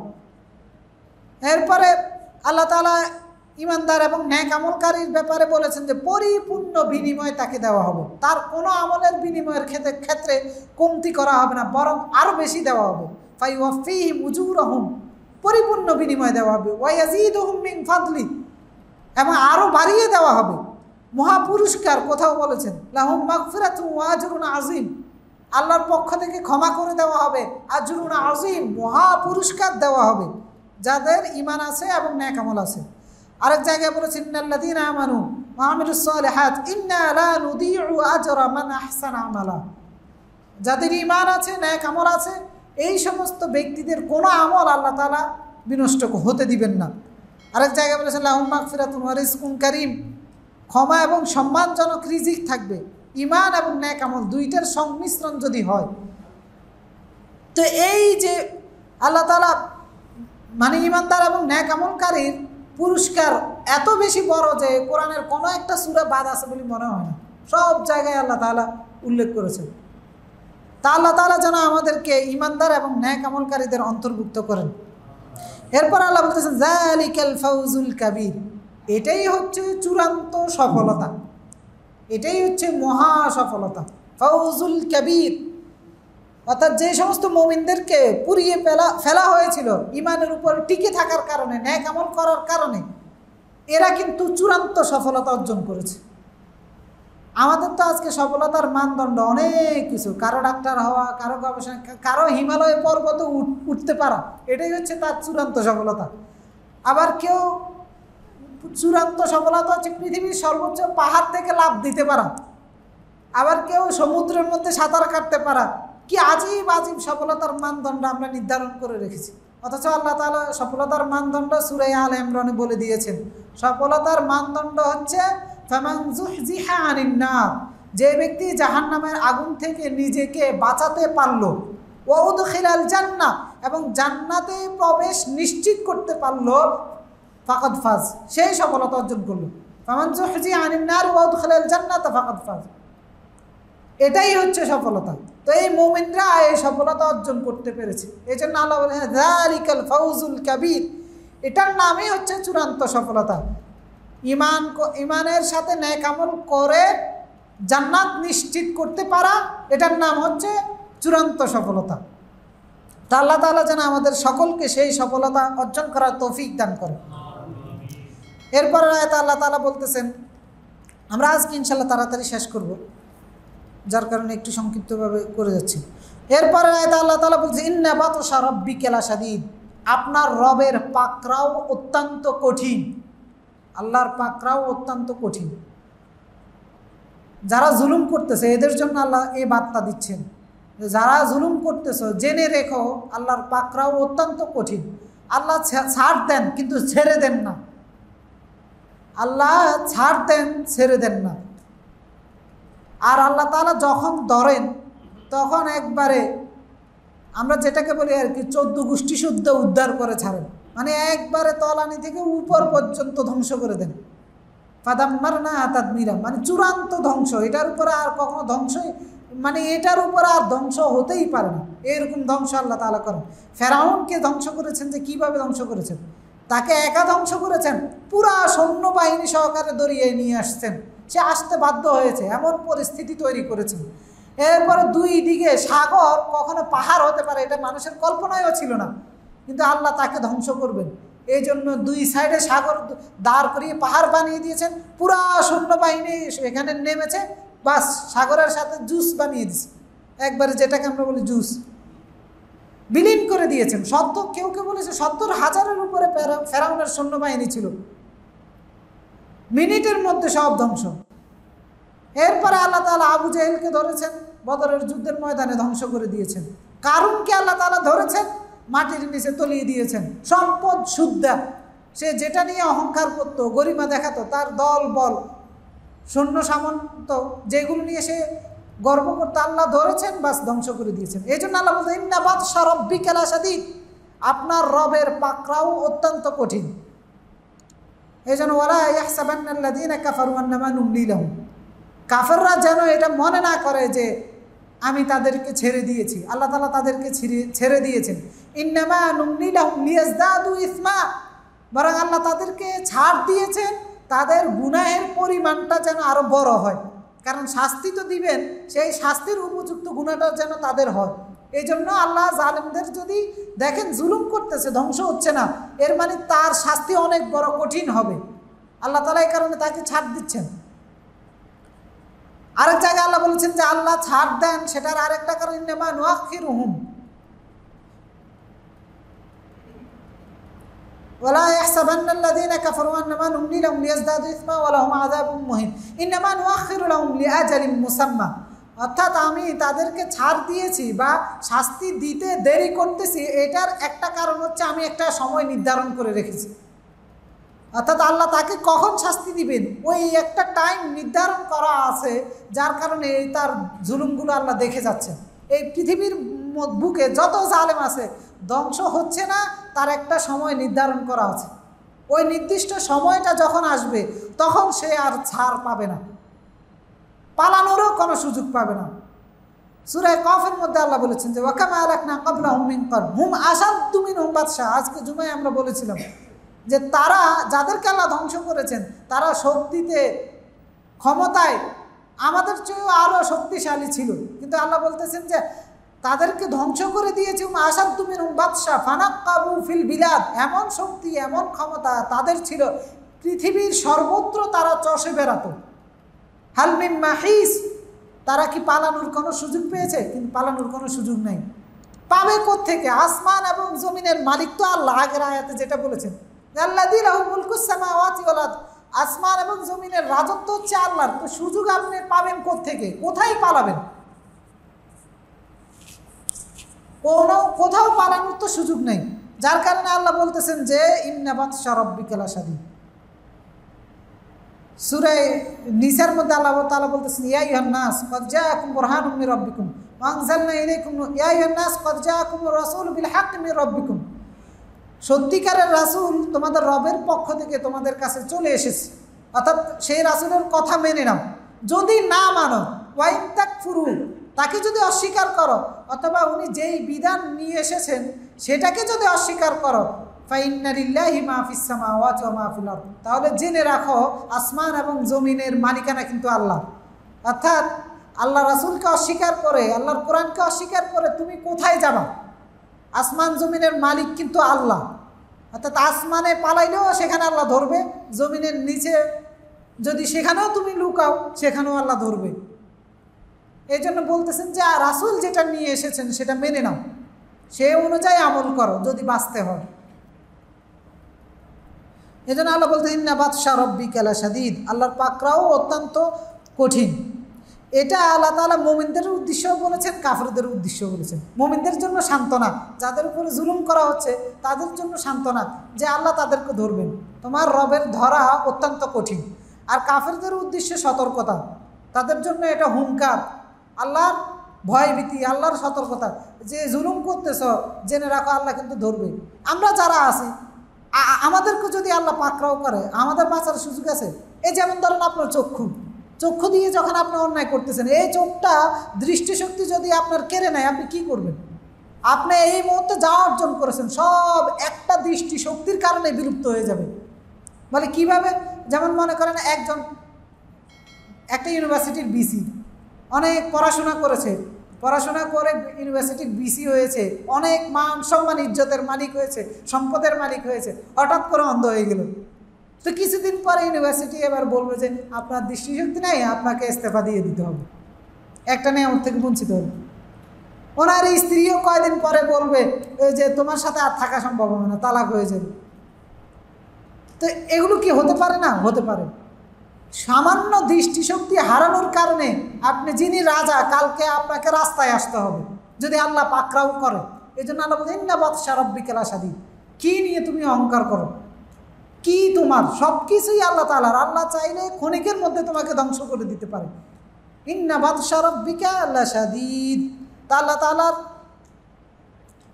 এরপরে আল্লাহ তাআলা ইমানদার এবং নেক আমলকারীর ব্যাপারে বলেছেন যে পরিপূর্ণ বিনিময় তাকে দেওয়া হবে, তার কোনো আমলের বিনিময়ের ক্ষেত্রে কমতি করা হবে না, বরং আরও বেশি দেওয়া হবে। ফাইওয়াফিহিম উজুরহুম, পরিপূর্ণ বিনিময় দেওয়া হবে। ওয়ায়াজিদুহুম মিন ফাদলি, এবং আরও বাড়িয়ে দেওয়া হবে। মহাপুরস্কার কোথাও বলেছেন, লাহুম মাগফিরাতুন ওয়া আজরুন আযীম, আল্লাহর পক্ষ থেকে ক্ষমা করে দেওয়া হবে, আজরুন আযীম, মহাপুরস্কার দেওয়া হবে যাদের ঈমান আছে এবং নেক আমল আছে। আরেক জায়গায় বলেছেন, ইন্নাল্লাযীনা আমানু ওয়া আমিলুস সালিহাত ইন্না লা নুদিউ আজরা মান আহসানা আমালা। যাদের ঈমান আছে, নেক আমল আছে, এই সমস্ত ব্যক্তিদের কোনো আমল আল্লাহ তাআলা বিনষ্ট হতে দিবেন না। আরেক জায়গায় বলেছেন, লাহুম মাগফিরাতুন ওয়া রিজকুন কারীম, ক্ষমা এবং সম্মানজনক রিজিক থাকবে। ঈমান এবং নেক আমল দুইটার সংমিশ্রণ যদি হয়, তো এই যে আল্লাহ তাআলা মানে ঈমানদার এবং নেক আমলকারীর পুরস্কার এত বেশি বড় যে কোরআনের কোনো একটা সূরা বাদ আছে বলে মনে হয় না, সব জায়গায় আল্লাহ তাআলা উল্লেখ করেছেন। তা আল্লাহ তাআলা যেন আমাদেরকে ঈমানদার এবং নেক আমলকারীদের অন্তর্ভুক্ত করেন। এরপর আল্লাহ বলতেছেন, যালিকাল ফাউজুল কাবীর, এটাই হচ্ছে চূড়ান্ত সফলতা, এটাই হচ্ছে মহা সফলতা, ফাউজুল কাবীর। অর্থাৎ যে সমস্ত মুমিনদেরকে পুড়িয়ে ফেলা হয়েছিল ঈমানের উপর টিকে থাকার কারণে, নেক আমল করার কারণে, এরা কিন্তু চূড়ান্ত সফলতা অর্জন করেছে। আমাদের তো আজকে সফলতার মানদণ্ড অনেক কিছু, কারো ডাক্তার হওয়া, কারো গবেষণা, কারো হিমালয় পর্বতে উঠতে পারা, এটাই হচ্ছে তার চূড়ান্ত সফলতা। আবার কেউ চূড়ান্ত সফলতা হচ্ছে পৃথিবীর সর্বোচ্চ পাহাড় থেকে লাফ দিতে পারা, আবার কেউ সমুদ্রের মধ্যে সাঁতার কাটতে পারা। কি আজীব আজীব সফলতার মানদণ্ড আমরা নির্ধারণ করে রেখেছি, অথচ আল্লাহ তাআলা সফলতার মানদণ্ড সূরা আলে ইমরানে বলে দিয়েছেন। সফলতার মানদণ্ড হচ্ছে ফামান যুহজিহা আনিন নার, যে ব্যক্তি জাহান্নামের আগুন থেকে নিজেকে বাঁচাতে পারল, ওয়া উদখিলাল জান্নাহ, এবং জান্নাতে প্রবেশ নিশ্চিত করতে পারল, ফাকাদ ফাজ, সেই সফলতা অর্জন করলো। ফামান যুহজিহা আনিন নার ওয়া উদখিলাল জান্নাতা ফাকাদ ফাজ, এটাই হচ্ছে সফলতা। তো এই মুমিনরা এই সফলতা অর্জন করতে পেরেছে, এই জন্য আল্লাহ বলেন যালিকাল ফাউজুল কাবীর, এটার নামই হচ্ছে চূড়ান্ত সফলতা। ঈমানের সাথে নেক আমল করে জান্নাত নিশ্চিত করতে পারা, এটার নাম হচ্ছে চূড়ান্ত সফলতা। তা আল্লাহ তাআলা যেন আমাদের সকলকে সেই সফলতা অর্জন করার তৌফিক দান করে। এরপর আয়াতে আল্লাহ তাআলা বলতেছেন, আমরা আজকে ইনশাআল্লাহ তাড়াতাড়ি শেষ করব, যার কারণে একটু সংক্ষিপ্তভাবে করে যাচ্ছি। এরপরে আয়াতে আল্লাহ তাআলা বলছে, ইন্না বাতশা রাব্বিকা লাশাদীদ, আপনার রবের পাকড়াও অত্যন্ত কঠিন। আল্লাহর পাকড়াও অত্যন্ত কঠিন। যারা জুলুম করতেছে এদের জন্য আল্লাহ এই বার্তা দিচ্ছেন, যারা জুলুম করতেছে জেনে রেখো আল্লাহর পাকড়াও অত্যন্ত কঠিন। আল্লাহ ছাড় দেন কিন্তু ছেড়ে দেন না, আল্লাহ ছাড় দেন ছেড়ে দেন না। আর আল্লাহ তাআলা যখন ধরেন তখন একবারে আমরা যেটাকে বলি আর কি 14 গোষ্ঠী শুদ্ধ উদ্ধার করে ছাড়েন, মানে একবারে তলানি থেকে উপর পর্যন্ত ধ্বংস করে দেন। ফাদাম্মারনা তাদমিরা, মানে চূড়ান্ত ধ্বংস, এটার উপরে আর কখনো ধ্বংসই, মানে এটার উপরে আর ধ্বংস হতেই পারে না, এরকম ধ্বংস আল্লাহ তাআলা করেন। ফেরাউনকে ধ্বংস করেছেন যে কিভাবে ধ্বংস করেছেন, তাকে একা ধ্বংস করেছেন, পুরা সৈন্যবাহিনী সহকারে দরিয়ে নিয়ে আসছেন, সে আসতে বাধ্য হয়েছে, এমন পরিস্থিতি তৈরি করেছেন। এরপরে দুই দিকে সাগর, কখনো পাহাড় হতে পারে এটা মানুষের কল্পনায়ও ছিল না, কিন্তু আল্লাহ তাকে ধ্বংস করবেন। এই জন্য দুই সাইডে সাগর দাঁড় করিয়ে পাহাড় বানিয়ে দিয়েছেন, পুরা সৈন্যবাহিনী এখানে নেমেছে, বাস সাগরের সাথে জুস বানিয়ে দিয়েছে, একবারে যেটাকে আমরা বলি জুস, বিলীন করে দিয়েছেন। কেউ কেউ বলেছে 70,000-এর উপরে ফেরাউনের সৈন্যবাহিনী ছিল, মিনিটের মধ্যে সব ধ্বংস। এরপরে আল্লাহ তাআলা আবু জেহেলকে ধরেছেন, বদরের যুদ্ধের ময়দানে ধ্বংস করে দিয়েছেন। কারুনকে আল্লাহ তাআলা ধরেছেন, মাটির নিচে তলিয়ে দিয়েছেন। সম্পদ শুদ্ধা, সে যেটা নিয়ে অহংকার করত, গরিমা দেখাতো, তার দল বল সৈন্য সামন্ত যেগুলো নিয়ে সে গর্ব করতো, আল্লাহ ধরেছেন, বাস ধ্বংস করে দিয়েছেন। এই জন্য আল্লাহ বলছেন ইন্না বাতশা রাব্বিকা লাশাদীদ, আপনার রবের পাকড়াও অত্যন্ত কঠিন। এই জন্য ওয়ালা ইয়াহসাবান্নাল্লাযীনা কাফারু আন্নামা নুমলি লাহুম, কাফেররা যেন এটা মনে না করে যে আমি তাদেরকে ছেড়ে দিয়েছি। আল্লাহ তাআলা তাদেরকে ছেড়ে দিয়েছেন। ইন্নামা নুমলি লাহুম লিয়াজদাদু ইসমা, বরং আল্লাহ তাদেরকে ছাড় দিয়েছেন তাদের গুনাহের পরিমাণটা যেন আরো বড় হয়। কারণ শাস্তি তো দিবেন, সেই শাস্তির উপযুক্ত গুনাহটা যেন তাদের হয়। এই জন্য আল্লাহ জালেমদের যদি দেখেন জুলুম করতেছে, ধ্বংস হচ্ছে না, এর মানে তার শাস্তি অনেক বড় কঠিন হবে। আল্লাহ তাআলা এই কারণে তাকে ছাড় দিচ্ছেন। আরেক জায়গায় আল্লাহ বলেছেন যে আল্লাহ ছাড় দেন, সেটার আরেকটা কারণ ইন্নামা নুআখিরুহুম ওয়ালা ইয়াহসাবান্নাল্লাযীনা কাফারু আন্নামা নুমলি লাহুম লিয়াজদাদু ইসমা ওয়া লাহুম আযাবুম মুহিন ইন্নামা নুআখিরু লাহুম লিআজালিন মুসাম্মা, অর্থাৎ আমি তাদেরকে ছাড় দিয়েছি বা শাস্তি দিতে দেরি করতেছি, এটার একটা কারণ হচ্ছে আমি একটা সময় নির্ধারণ করে রেখেছি। অর্থাৎ আল্লাহ তাকে কখন শাস্তি দিবেন ওই একটা টাইম নির্ধারণ করা আছে, যার কারণে তার জুলুমগুলো আল্লাহ দেখে যাচ্ছেন। এই পৃথিবীর বুকে যত জালেম আছে ধ্বংস হচ্ছে না, তার একটা সময় নির্ধারণ করা আছে। ওই নির্দিষ্ট সময়টা যখন আসবে তখন সে আর ছাড় পাবে না, পালানোরও কোনো সুযোগ পাবে না। সূরা কফের মধ্যে আল্লাহ বলেছেন যে ওয়াকামা আলাকনা ক্বাবলাহুম মিন ক্বারন হুম আশাদ্দু মিনহুম বাতশা। আজকে জুমায় আমরা বলেছিলাম যে তারা যাদেরকে আল্লাহ ধ্বংস করেছেন তারা শক্তিতে ক্ষমতায় আমাদের চেয়েও আরও শক্তিশালী ছিল, কিন্তু আল্লাহ বলতেছেন যে তাদেরকে ধ্বংস করে দিয়েছে আশাদ্দু মিনহুম বাতশা ফানাক্কাবু ফিল বিলাদ, এমন শক্তি এমন ক্ষমতা তাদের ছিল, পৃথিবীর সর্বত্র তারা চষে বেড়াতো। হাল মিন মাহিস, তারা কি পালানোর কোনো সুযোগ পেয়েছে? কিন্তু পালানোর কোনো সুযোগ নেই। পাবে কোত্থেকে? আসমান এবং জমিনের মালিক তো আল্লাহ। আগের আয়াতে যেটা বলেছেন আল্লাযী লাহু মুলকুস সামাওয়াতি ওয়াল আরদ, আসমান এবং জমিনের রাজত্ব হচ্ছে আল্লাহর। তো সুযোগ আপনি পাবেন কোত্থেকে? কোথায় পালাবেন? কোথাও পালানোর তো সুযোগ নেই, যার কারণে আল্লাহ বলতেছেন যে ইন্না বাতশা রাব্বিকা লাশাদীদ। সূরা নিসার মধ্যে আল্লাহ তাআলা বলতেছেন ইয়া আইয়ুহান নাস ক্বাদ জাআকুম বুরহানুম মির রাব্বিকুম ওয়া আনজালনা ইলাইকুম ইয়া আইয়ুহান নাস ক্বাদ জাআকুমুর রাসূলু বিল হাক্কি মির রাব্বিকুম, সত্যিকারের রাসূল তোমাদের রবের পক্ষ থেকে তোমাদের কাছে চলে এসেছে, অর্থাৎ সেই রাসূলের কথা মেনে নাও। যদি না মানো ওয়া ইন তাকফুরু, তাকে যদি অস্বীকার করো, অথবা উনি যেই বিধান নিয়ে এসেছেন সেটাকে যদি অস্বীকার করো, ফাইন্না লিল্লাহি মা ফিস সামাওয়াতি ওয়া মা ফিল আরদ, তাহলে জেনে রাখো আসমান এবং জমিনের মালিকানা কিন্তু আল্লাহ। অর্থাৎ আল্লাহ রাসূলকে অস্বীকার করে, আল্লাহর কোরআনকে অস্বীকার করে তুমি কোথায় যাবা? আসমান জমিনের মালিক কিন্তু আল্লাহ। অর্থাৎ আসমানে পালাইলেও সেখানে আল্লাহ ধরবে, জমিনের নিচে যদি সেখানেও তুমি লুকাও সেখানেও আল্লাহ ধরবে। এই জন্য বলতেছেন যে রাসূল যেটা নিয়ে এসেছেন সেটা মেনে নাও, সে অনুযায়ী আমল করো যদি বাঁচতে হয়। এই জন্য আল্লাহ বলতেছেন ইন্না বাতশা রাব্বিকা লাশাদীদ, আল্লাহর পাকড়াও অত্যন্ত কঠিন। এটা আল্লাহ তাআলা মুমিনদের উদ্দেশ্যও বলেছেন, কাফেরদের উদ্দেশ্যও বলেছেন। মুমিনদের জন্য সান্ত্বনা, যাদের উপরে জুলুম করা হচ্ছে তাদের জন্য সান্ত্বনা যে আল্লাহ তাদেরকে ধরবেন, তোমার রবের ধরা অত্যন্ত কঠিন। আর কাফেরদের উদ্দেশ্যে সতর্কতা, তাদের জন্য এটা হুঙ্কার, আল্লাহর ভয়ভীতি, আল্লাহর সতর্কতা যে জুলুম করতেছ জেনে রাখো আল্লাহ কিন্তু ধরবে। আমরা যারা আছি আমাদেরকে যদি আল্লাহ পাকড়াও করে আমাদের বাঁচার সুযোগ আছে? এই যেমন ধরেন আপনার চক্ষু দিয়ে যখন আপনি অন্যায় করতেছেন, এই চোখটা দৃষ্টিশক্তি যদি আপনার কেড়ে নেয় আপনি কি করবেন? আপনি এই মুহূর্তে যা অর্জন করেছেন সব একটা দৃষ্টিশক্তির কারণে বিলুপ্ত হয়ে যাবে। বলে কিভাবে? যেমন মনে করেন একটা ইউনিভার্সিটির বিসি অনেক পড়াশোনা করেছে, পড়াশোনা করে ইউনিভার্সিটির বিসি হয়েছে, অনেক মান সম্মান ইজ্জতের মালিক হয়েছে, সম্পদের মালিক হয়েছে, হঠাৎ করে অন্ধ হয়ে গেল। তো কিছুদিন পরে ইউনিভার্সিটি এবার বলবে যে আপনার দৃষ্টিশক্তি নাই, আপনাকে ইস্তফা দিয়ে দিতে হবে, একটা নিয়ামত থেকে বঞ্চিত হবে। ওনার স্ত্রীও কয়দিন পরে বলবে যে তোমার সাথে আর থাকা সম্ভব হবে না, তালাক হয়ে যাবে। তো এগুলো কি হতে পারে না? হতে পারে। সামান্য দৃষ্টিশক্তি হারানোর কারণে আপনি যিনি রাজা, কালকে আপনাকে রাস্তায় আসতে হবে যদি আল্লাহ পাকড়াও করে। এই জন্য আল্লাহ বলেন ইন্না বাতশা রাব্বিকা লাশাদীদ। কি নিয়ে তুমি অহংকার করো? কি তোমার? সব কিছুই আল্লাহ তাআলার। আল্লাহ চাইলে ক্ষণিকের মধ্যে তোমাকে ধ্বংস করে দিতে পারে। ইন্না বাতশা রাব্বিকা লাশাদীদ। তা আল্লাহ তাআলার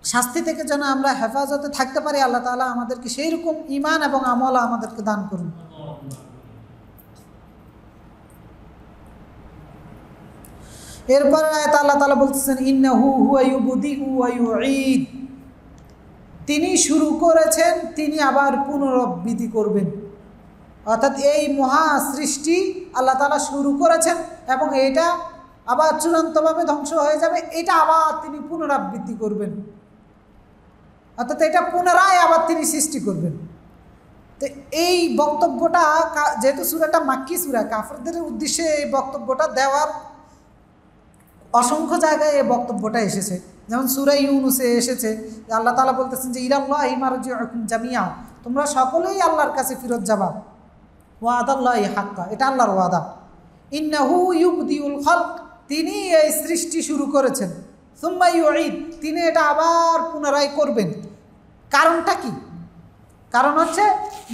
শাস্তি থেকে যেন আমরা হেফাজতে থাকতে পারি, আল্লাহ তাআলা আমাদেরকে সেই রকম ঈমান এবং আমল আমাদেরকে দান করুন। এরপরে আয়াত আল্লাহ তাআলা বলতেছেন ইন্নাহু হুয়া ইউবদিউ ওয়া ইউঈদ। তিনি শুরু করেছেন, তিনি আবার পুনরাবৃত্তি করবেন। অর্থাৎ এই মহা সৃষ্টি আল্লাহ তাআলা শুরু করেছেন এবং এটা আবার চূড়ান্তভাবে ধ্বংস হয়ে যাবে, এটা আবার তিনি পুনরাবৃত্তি করবেন। অর্থাৎ এটা পুনরায় আবার তিনি সৃষ্টি করবেন। তো এই বক্তব্যটা, যেহেতু সূরাটা মাক্কি সূরা, কাফেরদের উদ্দেশ্যে এই বক্তব্যটা দেওয়ার অসংখ্য জায়গায় এই বক্তব্যটা এসেছে। যেমন সূরা ইউনূসে এসেছে, আল্লাহ তাআলা বলতেছেন যে ইলাল্লাহি মারজিউকুম জামিআ, তোমরা সকলেই আল্লাহর কাছে ফিরত যাবা। ওয়াদাল্লাহি হাক্কা, এটা আল্লাহর ওয়াদা। ইন্নাহু ইউবদিউল খালক, তিনি এই সৃষ্টি শুরু করেছেন। সুম্মা ইউঈদ, তিনি এটা আবার পুনরায় করবেন। কারণটা কি? কারণ হচ্ছে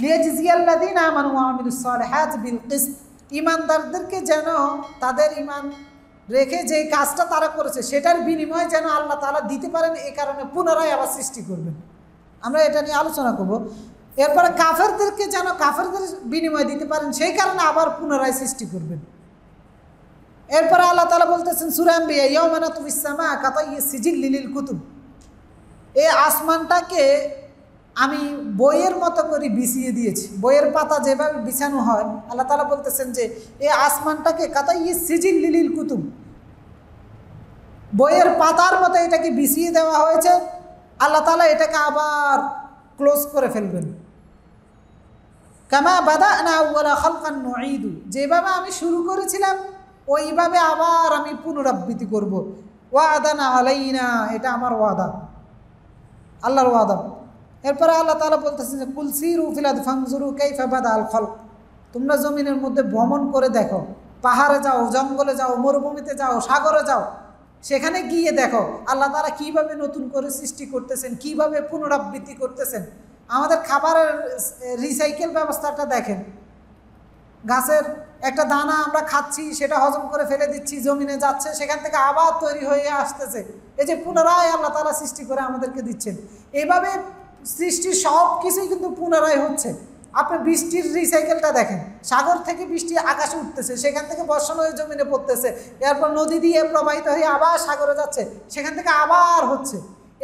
লিয়াজজিয়াল্লাযীনা আমানু ওয়া আমিলুস সালিহাত বিল কিসত, ঈমানদারদেরকে যেন তাদের ঈমান রেখে যে কাজটা তারা করেছে সেটার বিনিময়ে যেন আল্লাহ তাআলা দিতে পারেন, এই কারণে পুনরায় আবার সৃষ্টি করবেন। আমরা এটা নিয়ে আলোচনা করব। এরপরে কাফেরদেরকে যেন কাফেরদের বিনিময় দিতে পারেন, সেই কারণে আবার পুনরায় সৃষ্টি করবেন। এরপরে আল্লাহ তাআলা বলতেছেন সূরা আম্বিয়া ইয়াওমা নাতুফিস সামা কাতাইয়িস সিজিল্লি লিল কুতুব, এই আসমানটাকে আমি বইয়ের মতো করে বিছিয়ে দিয়েছি। বইয়ের পাতা যেভাবে বিছানো হয়, আল্লাহ তাআলা বলতেছেন যে এই আসমানটাকে কাতাইয়িস সিজিল্লি লিল কুতুব, বইয়ের পাতার মতো এটাকে বিছিয়ে দেওয়া হয়েছে। আল্লাহ তাআলা এটাকে আবার ক্লোজ করে ফেলবেন। কামা বাদানা আউওয়ালা খালকান নুঈদু, যেভাবে আমি শুরু করেছিলাম ওইভাবে আবার আমি পুনরাবৃত্তি করব। ওয়াদানা আলাইনা, এটা আমার ওয়াদা, আল্লাহর ওয়াদা। এরপরে আল্লাহ তাআলা বলতেছেন যে কুল সিরু ফিল আরদি ফানজুরু কাইফা বাদাআল খালক, তোমরা জমিনের মধ্যে ভ্রমণ করে দেখো, পাহাড়ে যাও, জঙ্গলে যাও, মরুভূমিতে যাও, সাগরে যাও, সেখানে গিয়ে দেখো আল্লাহ তাআলা কীভাবে নতুন করে সৃষ্টি করতেছেন, কীভাবে পুনরাবৃত্তি করতেছেন। আমাদের খাবারের রিসাইকেল ব্যবস্থাটা দেখেন, গাছের একটা দানা আমরা খাচ্ছি, সেটা হজম করে ফেলে দিচ্ছি, জমিনে যাচ্ছে, সেখান থেকে আবার তৈরি হয়ে আসতেছে। এই যে পুনরায় আল্লাহ তাআলা সৃষ্টি করে আমাদেরকে দিচ্ছেন, এভাবে সৃষ্টির সব কিছুই কিন্তু পুনরায় হচ্ছে। আপনি বৃষ্টির রিসাইকেলটা দেখেন, সাগর থেকে বৃষ্টি আকাশে উঠতেছে, সেখান থেকে বর্ষণ হয়ে জমিনে পড়তেছে, এরপর নদী দিয়ে প্রবাহিত হয়ে আবার সাগরে যাচ্ছে, সেখান থেকে আবার হচ্ছে।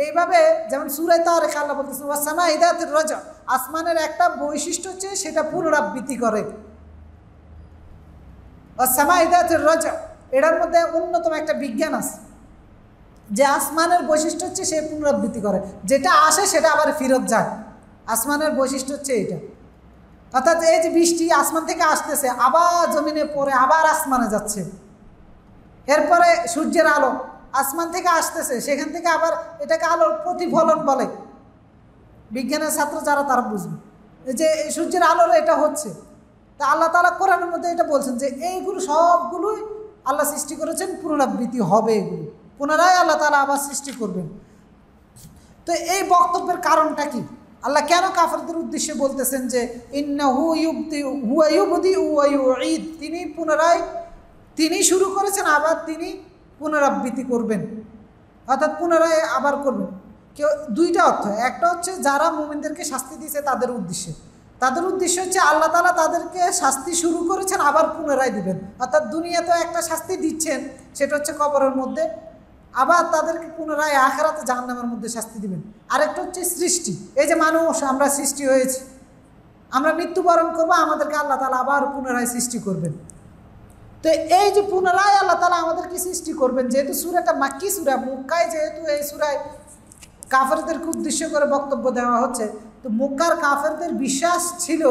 এইভাবে যেমন সূরা তারিক আল্লাহ বলতেছেন ওয়াস সামাই যাতির রাজা, আসমানের একটা বৈশিষ্ট্য হচ্ছে সেটা পুনরাবৃত্তি করে। ওয়াস সামাই যাতির রাজা, এটার মধ্যে অন্যতম একটা বিজ্ঞান আছে যে আসমানের বৈশিষ্ট্য হচ্ছে সে পুনরাবৃত্তি করে, যেটা আসে সেটা আবার ফেরত যায়। আসমানের বৈশিষ্ট্য হচ্ছে এটা। অর্থাৎ এই যে বৃষ্টি আসমান থেকে আসতেছে, আবার জমিনে পড়ে, আবার আসমানে যাচ্ছে। এরপরে সূর্যের আলো আসমান থেকে আসতেছে, সেখান থেকে আবার এটাকে আলোর প্রতিফলন বলে। বিজ্ঞানের ছাত্র যারা তারা বুঝবে যে এই সূর্যের আলোর এটা হচ্ছে। তা আল্লাহ তাআলা কোরআনের মধ্যে এটা বলছেন যে এইগুলো সবগুলোই আল্লাহ সৃষ্টি করেছেন, পুনরাবৃত্তি হবে, এগুলো পুনরায় আল্লাহ তাআলা আবার সৃষ্টি করবেন। তো এই বক্তব্যের কারণটা কি? আল্লাহ কেন কাফেরদের উদ্দেশ্যে বলতেছেন যে ইন্নাহু হুয়া ইউবদিউ ওয়া ইউঈদ, তিনি পুনরায়, তিনি শুরু করেছেন, আবার তিনি পুনরাবৃত্তি করবেন, অর্থাৎ পুনরায় আবার করবেন। কেউ দুইটা অর্থ, একটা হচ্ছে যারা মুমিনদেরকে শাস্তি দিয়েছে তাদের উদ্দেশ্যে, তাদের উদ্দেশ্য হচ্ছে আল্লাহ তাআলা তাদেরকে শাস্তি শুরু করেছেন, আবার পুনরায় দিবেন। অর্থাৎ দুনিয়াতেও একটা শাস্তি দিচ্ছেন, সেটা হচ্ছে কবরের মধ্যে, আবার তাদেরকে পুনরায় আখিরাতে জাহান্নামের মধ্যে শাস্তি দিবেন। আরেকটা হচ্ছে সৃষ্টি, এই যে মানুষ আমরা সৃষ্টি হয়েছি, আমরা মৃত্যুবরণ করবো, আমাদেরকে আল্লাহ তাআলা আবার পুনরায় সৃষ্টি করবেন। তো এই যে পুনরায় আল্লাহ তাআলা আমাদেরকে সৃষ্টি করবেন, যেহেতু সূরাটা মাক্কি সূরা, মক্কায় যেহেতু এই সূরায় কাফেরদেরকে উদ্দেশ্য করে বক্তব্য দেওয়া হচ্ছে, তো মক্কার কাফেরদের বিশ্বাস ছিল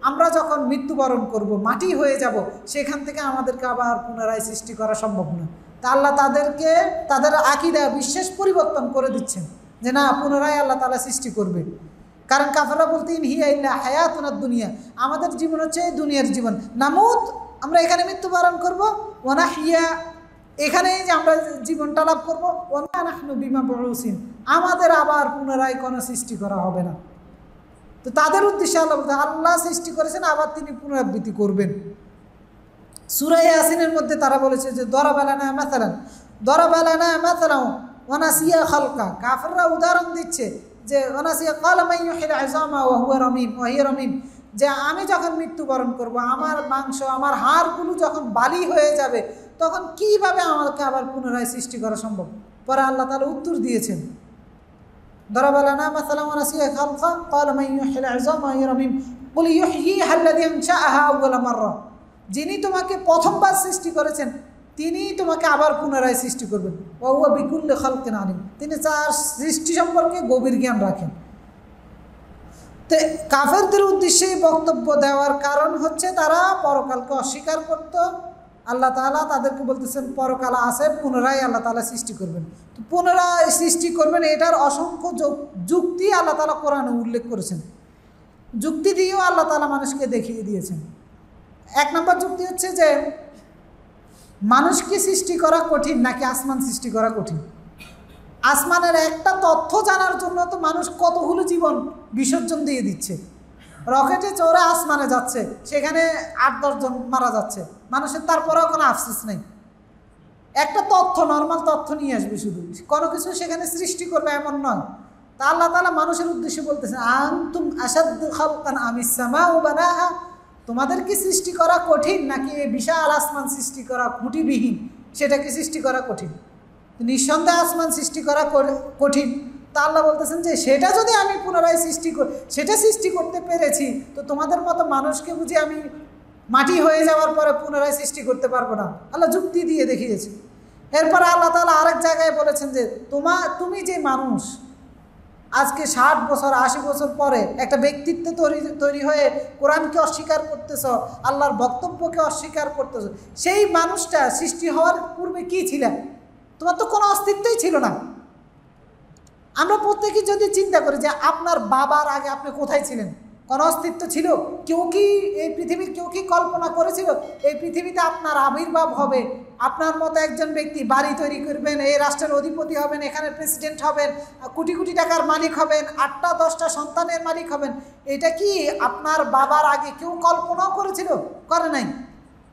আমরা যখন মৃত্যুবরণ করব, মাটি হয়ে যাব, সেখান থেকে আমাদেরকে আবার পুনরায় সৃষ্টি করা সম্ভব না। তা আল্লাহ তাদেরকে তাদের আকীদা, বিশ্বাস পরিবর্তন করে দিচ্ছেন যে না, পুনরায় আল্লাহ তাআলা সৃষ্টি করবে। কারণ কাফেররা বলতে ইন হিয়া ইল্লা হায়াতুনাদ দুনিয়া, আমাদের জীবন হচ্ছে এই দুনিয়ার জীবন, নামুত, আমরা এখানে মৃত্যুবরণ করব, ওয়া নাহইয়া, এখানেই যে আমরা জীবনটা লাভ করবো, ওয়া মা নাহনু বিমাবউসিন, আমাদের আবার পুনরায় কোনো সৃষ্টি করা হবে না। তো তাদের উদ্দেশ্যে আল্লাহ বলতে, আল্লাহ সৃষ্টি করেছেন, আবার তিনি পুনরাবৃত্তি করবেন। সূরা ইয়াসিনের মধ্যে তারা বলেছে যে দরাবা লানা মাসালান, দরাবা লানা মাসালান ওয়া নাসিয়া খালকা, কাফেররা উদাহরণ দিচ্ছে যে ওয়া নাসিয়া ক্বালা মান ইউহিল ইযামা ওয়া হুয়া রামীম ওয়া হিয়া রামীম, যে আমি যখন মৃত্যুবরণ করব, আমার মাংস, আমার হাড়গুলো যখন বালি হয়ে যাবে, তখন কিভাবে আমাকে আবার পুনরায় সৃষ্টি করা সম্ভব? পরে আল্লাহ তাআলা উত্তর দিয়েছেন, দরাবা লানা মাসালান ওয়া নাসিয়া খালকা ক্বালা মান ইউহিল ইযামা ওয়া হিয়া রামীম কুল ইউহয়িহা আল্লাযী আনশাআহা আউওয়ালা মাররা, যিনি তোমাকে প্রথমবার সৃষ্টি করেছেন তিনি তোমাকে আবার পুনরায় সৃষ্টি করবেন। ওয়া হুয়া বিকুল্লি খালকিন আলিম, তিনি তার সৃষ্টি সম্পর্কে গভীর জ্ঞান রাখেন। তো কাফেরদের উদ্দেশ্যে বক্তব্য দেওয়ার কারণ হচ্ছে তারা পরকালকে অস্বীকার করত। আল্লাহ তাআলা তাদেরকে বলতেছেন পরকাল আছে, পুনরায় আল্লাহ তাআলা সৃষ্টি করবেন। তো পুনরায় সৃষ্টি করবেন, এটার অসংখ্য যুক্তি আল্লাহ তাআলা কোরআনে উল্লেখ করেছেন। যুক্তি দিয়েও আল্লাহ তাআলা মানুষকে দেখিয়ে দিয়েছেন। এক নম্বর যুক্তি হচ্ছে যে মানুষকে সৃষ্টি করা কঠিন নাকি আসমান সৃষ্টি করা কঠিন? আসমানের একটা তথ্য জানার জন্য তো মানুষ কতগুলো জীবন বিসর্জন দিয়ে দিচ্ছে। রকেটে চড়ে আসমানে যাচ্ছে, সেখানে ৮-১০ জন মারা যাচ্ছে, মানুষের তারপরেও কোনো আফসোস নেই। একটা তথ্য, নর্মাল তথ্য নিয়ে আসবে, শুধু কোনো কিছু সেখানে সৃষ্টি করবে এমন নয়। তা আল্লাহ তাআলা মানুষের উদ্দেশ্যে বলতেছেন, আনতুম আশাদ্দু খালকান আমিস সামাউ বানাহা, তোমাদেরকে সৃষ্টি করা কঠিন নাকি এই বিশাল আসমান সৃষ্টি করা খুঁটিবিহীন সেটাকে সৃষ্টি করা কঠিন? নিঃসন্দেহে আসমান সৃষ্টি করা কঠিন। তা আল্লাহ বলতেছেন যে সেটা যদি আমি পুনরায় সেটা সৃষ্টি করতে পেরেছি, তো তোমাদের মতো মানুষকে বুঝি আমি মাটি হয়ে যাওয়ার পরে পুনরায় সৃষ্টি করতে পারবো না? আল্লাহ যুক্তি দিয়ে দেখিয়েছে। এরপরে আল্লাহ তাআলা আরেক জায়গায় বলেছেন যে তুমি যে মানুষ আজকে ৬০ বছর ৮০ বছর পরে একটা ব্যক্তিত্ব তৈরি হয়ে কোরআনকে অস্বীকার করতেছ, আল্লাহর বক্তব্যকে অস্বীকার করতেছ, সেই মানুষটা সৃষ্টি হওয়ার পূর্বে কি ছিলেন? তোমার তো কোনো অস্তিত্বই ছিল না। আমরা প্রত্যেকেই যদি চিন্তা করি যে আপনার বাবার আগে আপনি কোথায় ছিলেন, কোনো অস্তিত্ব ছিল? কেউ কি এই পৃথিবীর কেউ কি কল্পনা করেছিল এই পৃথিবীতে আপনার আবির্ভাব হবে, আপনার মতো একজন ব্যক্তি বাড়ি তৈরি করবেন, এই রাষ্ট্রের অধিপতি হবেন, এখানে প্রেসিডেন্ট হবেন, কোটি কোটি টাকার মালিক হবেন, ৮টা 10টা সন্তানের মালিক হবেন? এটা কি আপনার বাবার আগে কেউ কল্পনাও করেছিল? করে নাই।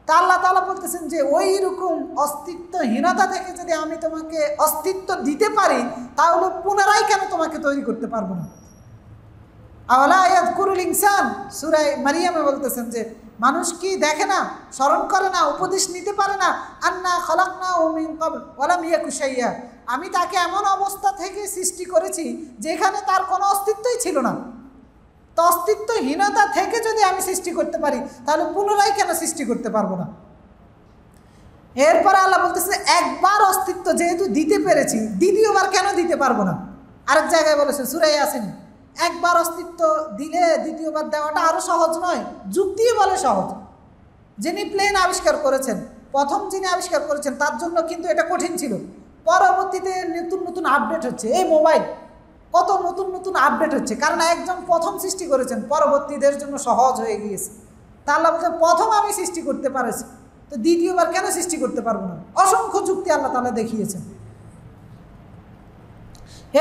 তা আল্লাহ তাআলা বলতেছেন যে ওই রকম অস্তিত্বহীনতা থেকে যদি আমি তোমাকে অস্তিত্ব দিতে পারি, তাহলে পুনরায় কেন তোমাকে তৈরি করতে পারবো না? আওয়ালা ইয়াযকুরুল ইনসান, সূরা মারিয়ামে বলতেছেন যে মানুষ কি দেখে না, স্মরণ করে না, উপদেশ নিতে পারে না? আন্না খালাকনাহু মিন ক্বাবল ওয়া লাম ইয়াকু শাইয়্যা, আমি তাকে এমন অবস্থা থেকে সৃষ্টি করেছি যেখানে তার কোনো অস্তিত্বই ছিল না। তো অস্তিত্বহীনতা থেকে যদি আমি সৃষ্টি করতে পারি, তাহলে পুনরায় কেন সৃষ্টি করতে পারবো না? এরপরে আল্লাহ বলতেছে একবার অস্তিত্ব যেহেতু দিতে পেরেছি, দ্বিতীয়বার কেন দিতে পারবো না? আরেক জায়গায় বলেছে সূরা ইয়াসিন, একবার অস্তিত্ব দিলে দ্বিতীয়বার দেওয়াটা আরও সহজ নয়, যুক্তিও বলে সহজ। যিনি প্লেন আবিষ্কার করেছেন, প্রথম যিনি আবিষ্কার করেছেন, তার জন্য কিন্তু এটা কঠিন ছিল। পরবর্তীতে নতুন নতুন আপডেট হচ্ছে, এই মোবাইল কত নতুন নতুন আপডেট হচ্ছে, কারণ একজন প্রথম সৃষ্টি করেছেন, পরবর্তীদের জন্য সহজ হয়ে গিয়েছে। তা আল্লাহ বলছেন প্রথম আমি সৃষ্টি করতে পারেছি, তো দ্বিতীয়বার কেন সৃষ্টি করতে পারবো না? অসংখ্য যুক্তি আল্লাহ তাআলা দেখিয়েছেন।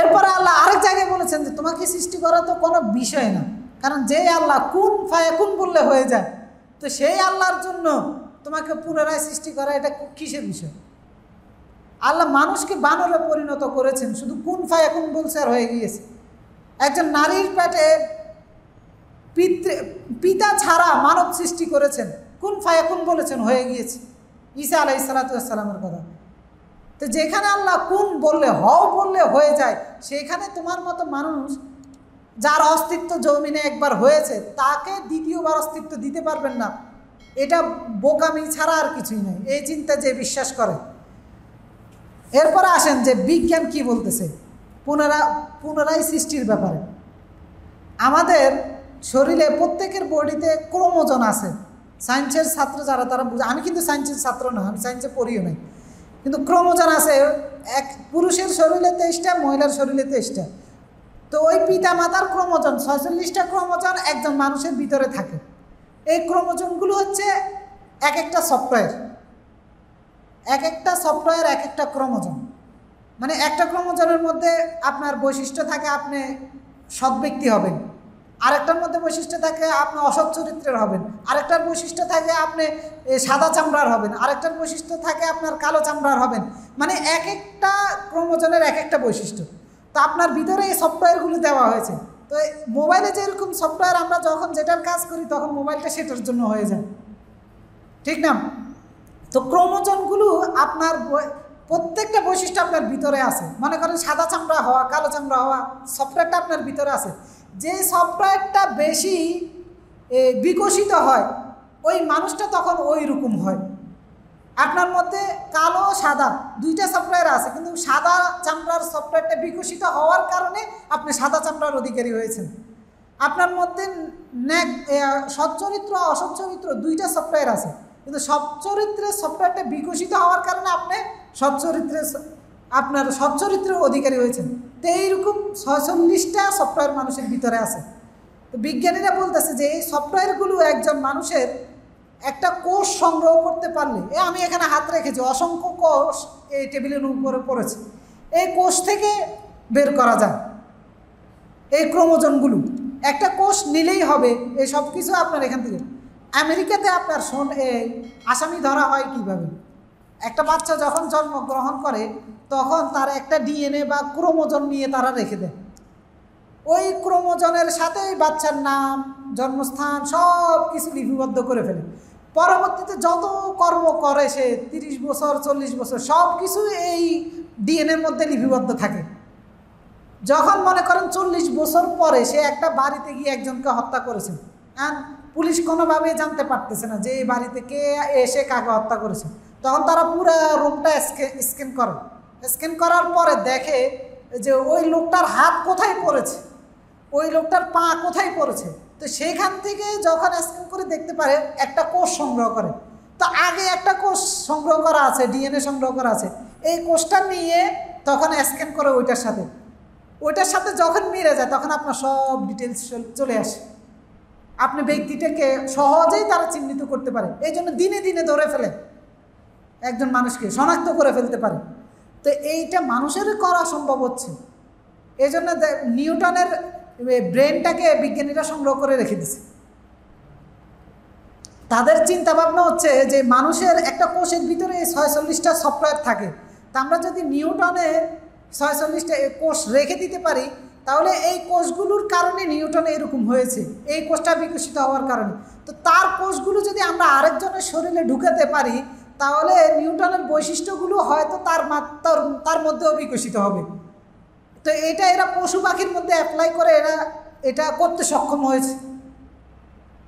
এরপরে আল্লাহ আরেক জায়গায় বলেছেন যে তোমাকে সৃষ্টি করা তো কোনো বিষয় না, কারণ যে আল্লাহ কুন ফায়াকুন বললে হয়ে যায়, তো সেই আল্লাহর জন্য তোমাকে পুনরায় সৃষ্টি করা এটা কিসের বিষয়? আল্লাহ মানুষকে বানরে পরিণত করেছেন, শুধু কুন ফায়াকুন বলছে আর হয়ে গিয়েছে। একজন নারীর পেটে পিতা ছাড়া মানব সৃষ্টি করেছেন, কুন ফায়াকুন বলেছেন, হয়ে গিয়েছে। ঈসা আলাইহিস সালাতু ওয়াস সালামের কথা। তো যেখানে আল্লাহ কুন বললে, হও বললে হয়ে যায়, সেখানে তোমার মতো মানুষ যার অস্তিত্ব জমিনে একবার হয়েছে, তাকে দ্বিতীয়বার অস্তিত্ব দিতে পারবেন না। এটা বোকামি ছাড়া আর কিছুই নয়, এই চিন্তা যে বিশ্বাস করে। এরপরে আসেন যে বিজ্ঞান কি বলতেছে পুনরায় সৃষ্টির ব্যাপারে। আমাদের শরীরে প্রত্যেকের বডিতে ক্রোমোজোম আছে। সায়েন্সের ছাত্র যারা তারা বুঝে, আমি কিন্তু সায়েন্সের ছাত্র না, আমি সায়েন্সে পড়িও নাই, কিন্তু ক্রোমোজোম আছে। এক পুরুষের শরীরে 23টা, মহিলার শরীরে 23টা। তো ওই পিতা মাতার ক্রোমোজোম 46টা ক্রোমোজোম একজন মানুষের ভিতরে থাকে। এই ক্রোমোজোমগুলো হচ্ছে এক একটা সফটওয়্যার, এক একটা ক্রোমোজোম। মানে একটা ক্রোমোজোমের মধ্যে আপনার বৈশিষ্ট্য থাকে আপনি সৎ ব্যক্তি হবেন, আরেকটার মধ্যে বৈশিষ্ট্য থাকে আপনি অসৎ চরিত্রের হবেন, আরেকটার বৈশিষ্ট্য থাকে আপনি সাদা চামড়ার হবেন, আরেকটার বৈশিষ্ট্য থাকে আপনার কালো চামড়ার হবেন। মানে এক একটা ক্রোমোজোমের এক একটা বৈশিষ্ট্য। তো আপনার ভিতরে এই সফটওয়্যারগুলো দেওয়া হয়েছে। তো মোবাইলে যেরকম সফটওয়্যার আমরা যখন যেটার কাজ করি তখন মোবাইলটা সেটার জন্য হয়ে যায়, ঠিক না? তো ক্রোমোজোমগুলো আপনার প্রত্যেকটা বৈশিষ্ট্য আপনার ভিতরে আছে। মনে করেন সাদা চামড়া হওয়া, কালো চামড়া হওয়া, সফটওয়্যারটা আপনার ভিতরে আছে। যে সফটওয়্যারটা বেশি বিকশিত হয় ওই মানুষটা তখন ওই রকম হয়। আপনার মধ্যে কালো সাদা দুইটা সফটওয়্যার আছে, কিন্তু সাদা চামড়ার সফটওয়্যারটা বিকশিত হওয়ার কারণে আপনি সাদা চামড়ার অধিকারী হয়েছেন। আপনার মধ্যে সচ্চরিত্র অসৎ চরিত্র দুইটা সফটওয়্যার আছে, কিন্তু সচ্চরিত্রের সফটওয়্যারটা বিকশিত হওয়ার কারণে আপনি আপনার সচ্চরিত্রের অধিকারী হয়েছেন। তো এইরকম 46টা সফটওয়্যার মানুষের ভিতরে আছে। তো বিজ্ঞানীরা বলতেছে যে এই সফটওয়্যারগুলো একজন মানুষের একটা কোষ সংগ্রহ করতে পারলে, আমি এখানে হাত রেখেছি, অসংখ্য কোষ এই টেবিলের উপরে পড়েছে, এই কোষ থেকে বের করা যায় এই ক্রোমোজোমগুলো। একটা কোষ নিলেই হবে এই সব কিছু আপনার এখান থেকে। আমেরিকাতে আপনার আসামি ধরা হয় কিভাবে? একটা বাচ্চা যখন জন্মগ্রহণ করে তখন তার একটা ডিএনএ বা ক্রোমোজোম নিয়ে তারা রেখে দেয়। ওই ক্রোমোজোমের সাথে বাচ্চার নাম, জন্মস্থান সব কিছু লিপিবদ্ধ করে ফেলে। পরবর্তীতে যত কর্ম করে সে 30 বছর 40 বছর সব কিছু এই ডিএনএর মধ্যে লিপিবদ্ধ থাকে। যখন মনে করেন 40 বছর পরে সে একটা বাড়িতে গিয়ে একজনকে হত্যা করেছে, পুলিশ কোনোভাবেই জানতে পারতেছে না যে এই বাড়িতে কে এসে কাকে হত্যা করেছে, তখন তারা পুরো রুমটা স্ক্যান করে। স্ক্যান করার পরে দেখে যে ওই লোকটার হাত কোথায় পড়েছে, ওই লোকটার পা কোথায় পড়েছে। তো সেইখান থেকে যখন স্ক্যান করে দেখতে পারে একটা কোষ সংগ্রহ করে। তো আগে একটা কোষ সংগ্রহ করা আছে, ডিএনএ সংগ্রহ করা আছে, এই কোষটা নিয়ে তখন স্ক্যান করে ওইটার সাথে যখন মিলে যায় তখন আপনার সব ডিটেলস চলে আসে। আপনি ব্যক্তিটাকে সহজেই তারা চিহ্নিত করতে পারে। এই জন্য দিনে দিনে ধরে ফেলে, একজন মানুষকে শনাক্ত করে ফেলতে পারে। তো এইটা মানুষের করা সম্ভব হচ্ছে। এই জন্য নিউটনের ব্রেনটাকে বিজ্ঞানীরা সংগ্রহ করে রেখে দিছে। তাদের চিন্তা ভাবনা হচ্ছে যে মানুষের একটা কোষের ভিতরে 46টা সফটওয়্যার থাকে। তা আমরা যদি নিউটনের 46টা কোষ রেখে দিতে পারি তাহলে এই কোষগুলোর কারণে নিউটন এরকম হয়েছে, এই কোষটা বিকশিত হওয়ার কারণে। তো তার কোষগুলো যদি আমরা আরেকজনের শরীরে ঢুকাতে পারি তাহলে নিউটনের বৈশিষ্ট্যগুলো হয়তো তার মধ্যেও বিকশিত হবে। তো এটা এরা পশু পাখির মধ্যে অ্যাপ্লাই করে এটা করতে সক্ষম হয়েছে,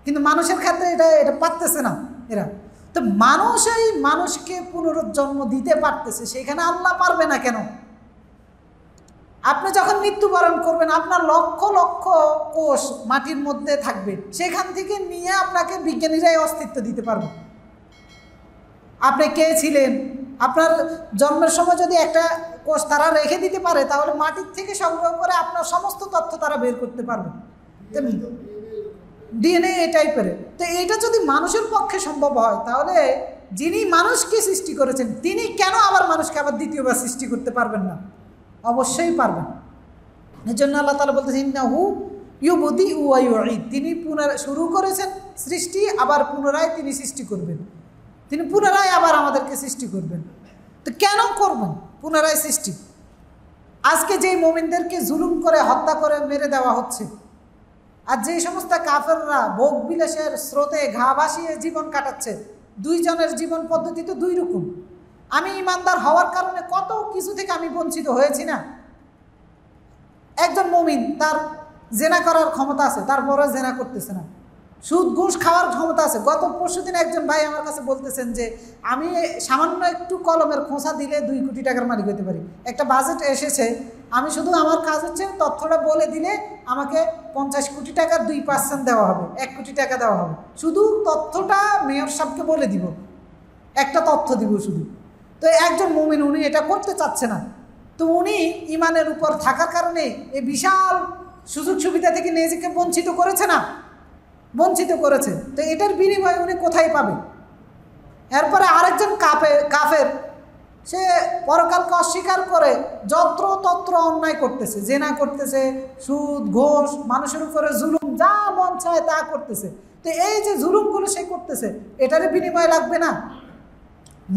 কিন্তু মানুষের ক্ষেত্রে এটা পারতেছে না এরা। তো মানুষকে পুনরুজ্জন্ম দিতে পারতেছে, সেখানে আল্লাহ পারবে না কেন? আপনি যখন মৃত্যুবরণ করবেন আপনার লক্ষ লক্ষ কোষ মাটির মধ্যে থাকবে, সেখান থেকে নিয়ে আপনাকে বিজ্ঞানীরাই অস্তিত্ব দিতে পারবে। আপনি কে ছিলেন, আপনার জন্মের সময় যদি একটা কোষ তারা রেখে দিতে পারে তাহলে মাটির থেকে সংগ্রহ করে আপনার সমস্ত তথ্য তারা বের করতে পারবে। ডিএনএ এই টাইপের। তো এটা যদি মানুষের পক্ষে সম্ভব হয় তাহলে যিনি মানুষকে সৃষ্টি করেছেন তিনি কেন আবার মানুষকে আবার দ্বিতীয়বার সৃষ্টি করতে পারবেন না? অবশ্যই পারবেন। এর জন্য আল্লাহ তাআলা বলতেছেন ইন্নাহু ইউবদিউ ওয়া ইউঈদ, তিনি শুরু করেছেন সৃষ্টি, আবার পুনরায় তিনি সৃষ্টি করবেন, তিনি পুনরায় আবার আমাদেরকে সৃষ্টি করবেন। তো কেন করবেন পুনরায় সৃষ্টি? আজকে যেই মুমিনদেরকে জুলুম করে হত্যা করে মেরে দেওয়া হচ্ছে, আর যেই সমস্ত কাফেররা ভোগ বিলাসের স্রোতে ঘা ভাসিয়ে জীবন কাটাচ্ছে, দুইজনের জীবন পদ্ধতি তো দুই রকম। আমি ইমানদার হওয়ার কারণে কত কিছু থেকে আমি বঞ্চিত হয়েছি না। একজন মুমিন তার জেনা করার ক্ষমতা আছে, তারপরে জেনা করতেছে না, সুদ ঘুষ খাওয়ার ক্ষমতা আছে। গত পরশুদিন একজন ভাই আমার কাছে বলতেছেন যে আমি সামান্য একটু কলমের খোঁচা দিলে 2 কোটি টাকার মালিক হতে পারি। একটা বাজেট এসেছে, আমি শুধু আমার কাজ হচ্ছে তথ্যটা বলে দিলে আমাকে 50 কোটি টাকার 2% দেওয়া হবে, 1 কোটি টাকা দেওয়া হবে। শুধু তথ্যটা মেয়র সাহেবকে বলে দিব, একটা তথ্য দিব শুধু। তো একজন মুমিন উনি এটা করতে চাচ্ছে না, তো উনি ইমানের উপর থাকার কারণে এই বিশাল সুযোগ সুবিধা থেকে নিজেকে বঞ্চিত করেছে না, বঞ্চিত করেছে। তো এটার বিনিময়ে উনি কোথায় পাবে? এরপরে আরেকজন কাফের, সে পরকালকে অস্বীকার করে যত্রতত্র অন্যায় করতেছে, জেনা করতেছে, সুদ ঘোষ, মানুষের উপরে জুলুম, যা মন চায় তা করতেছে। তো এই যে জুলুমগুলো সে করতেছে, এটার বিনিময় লাগবে না?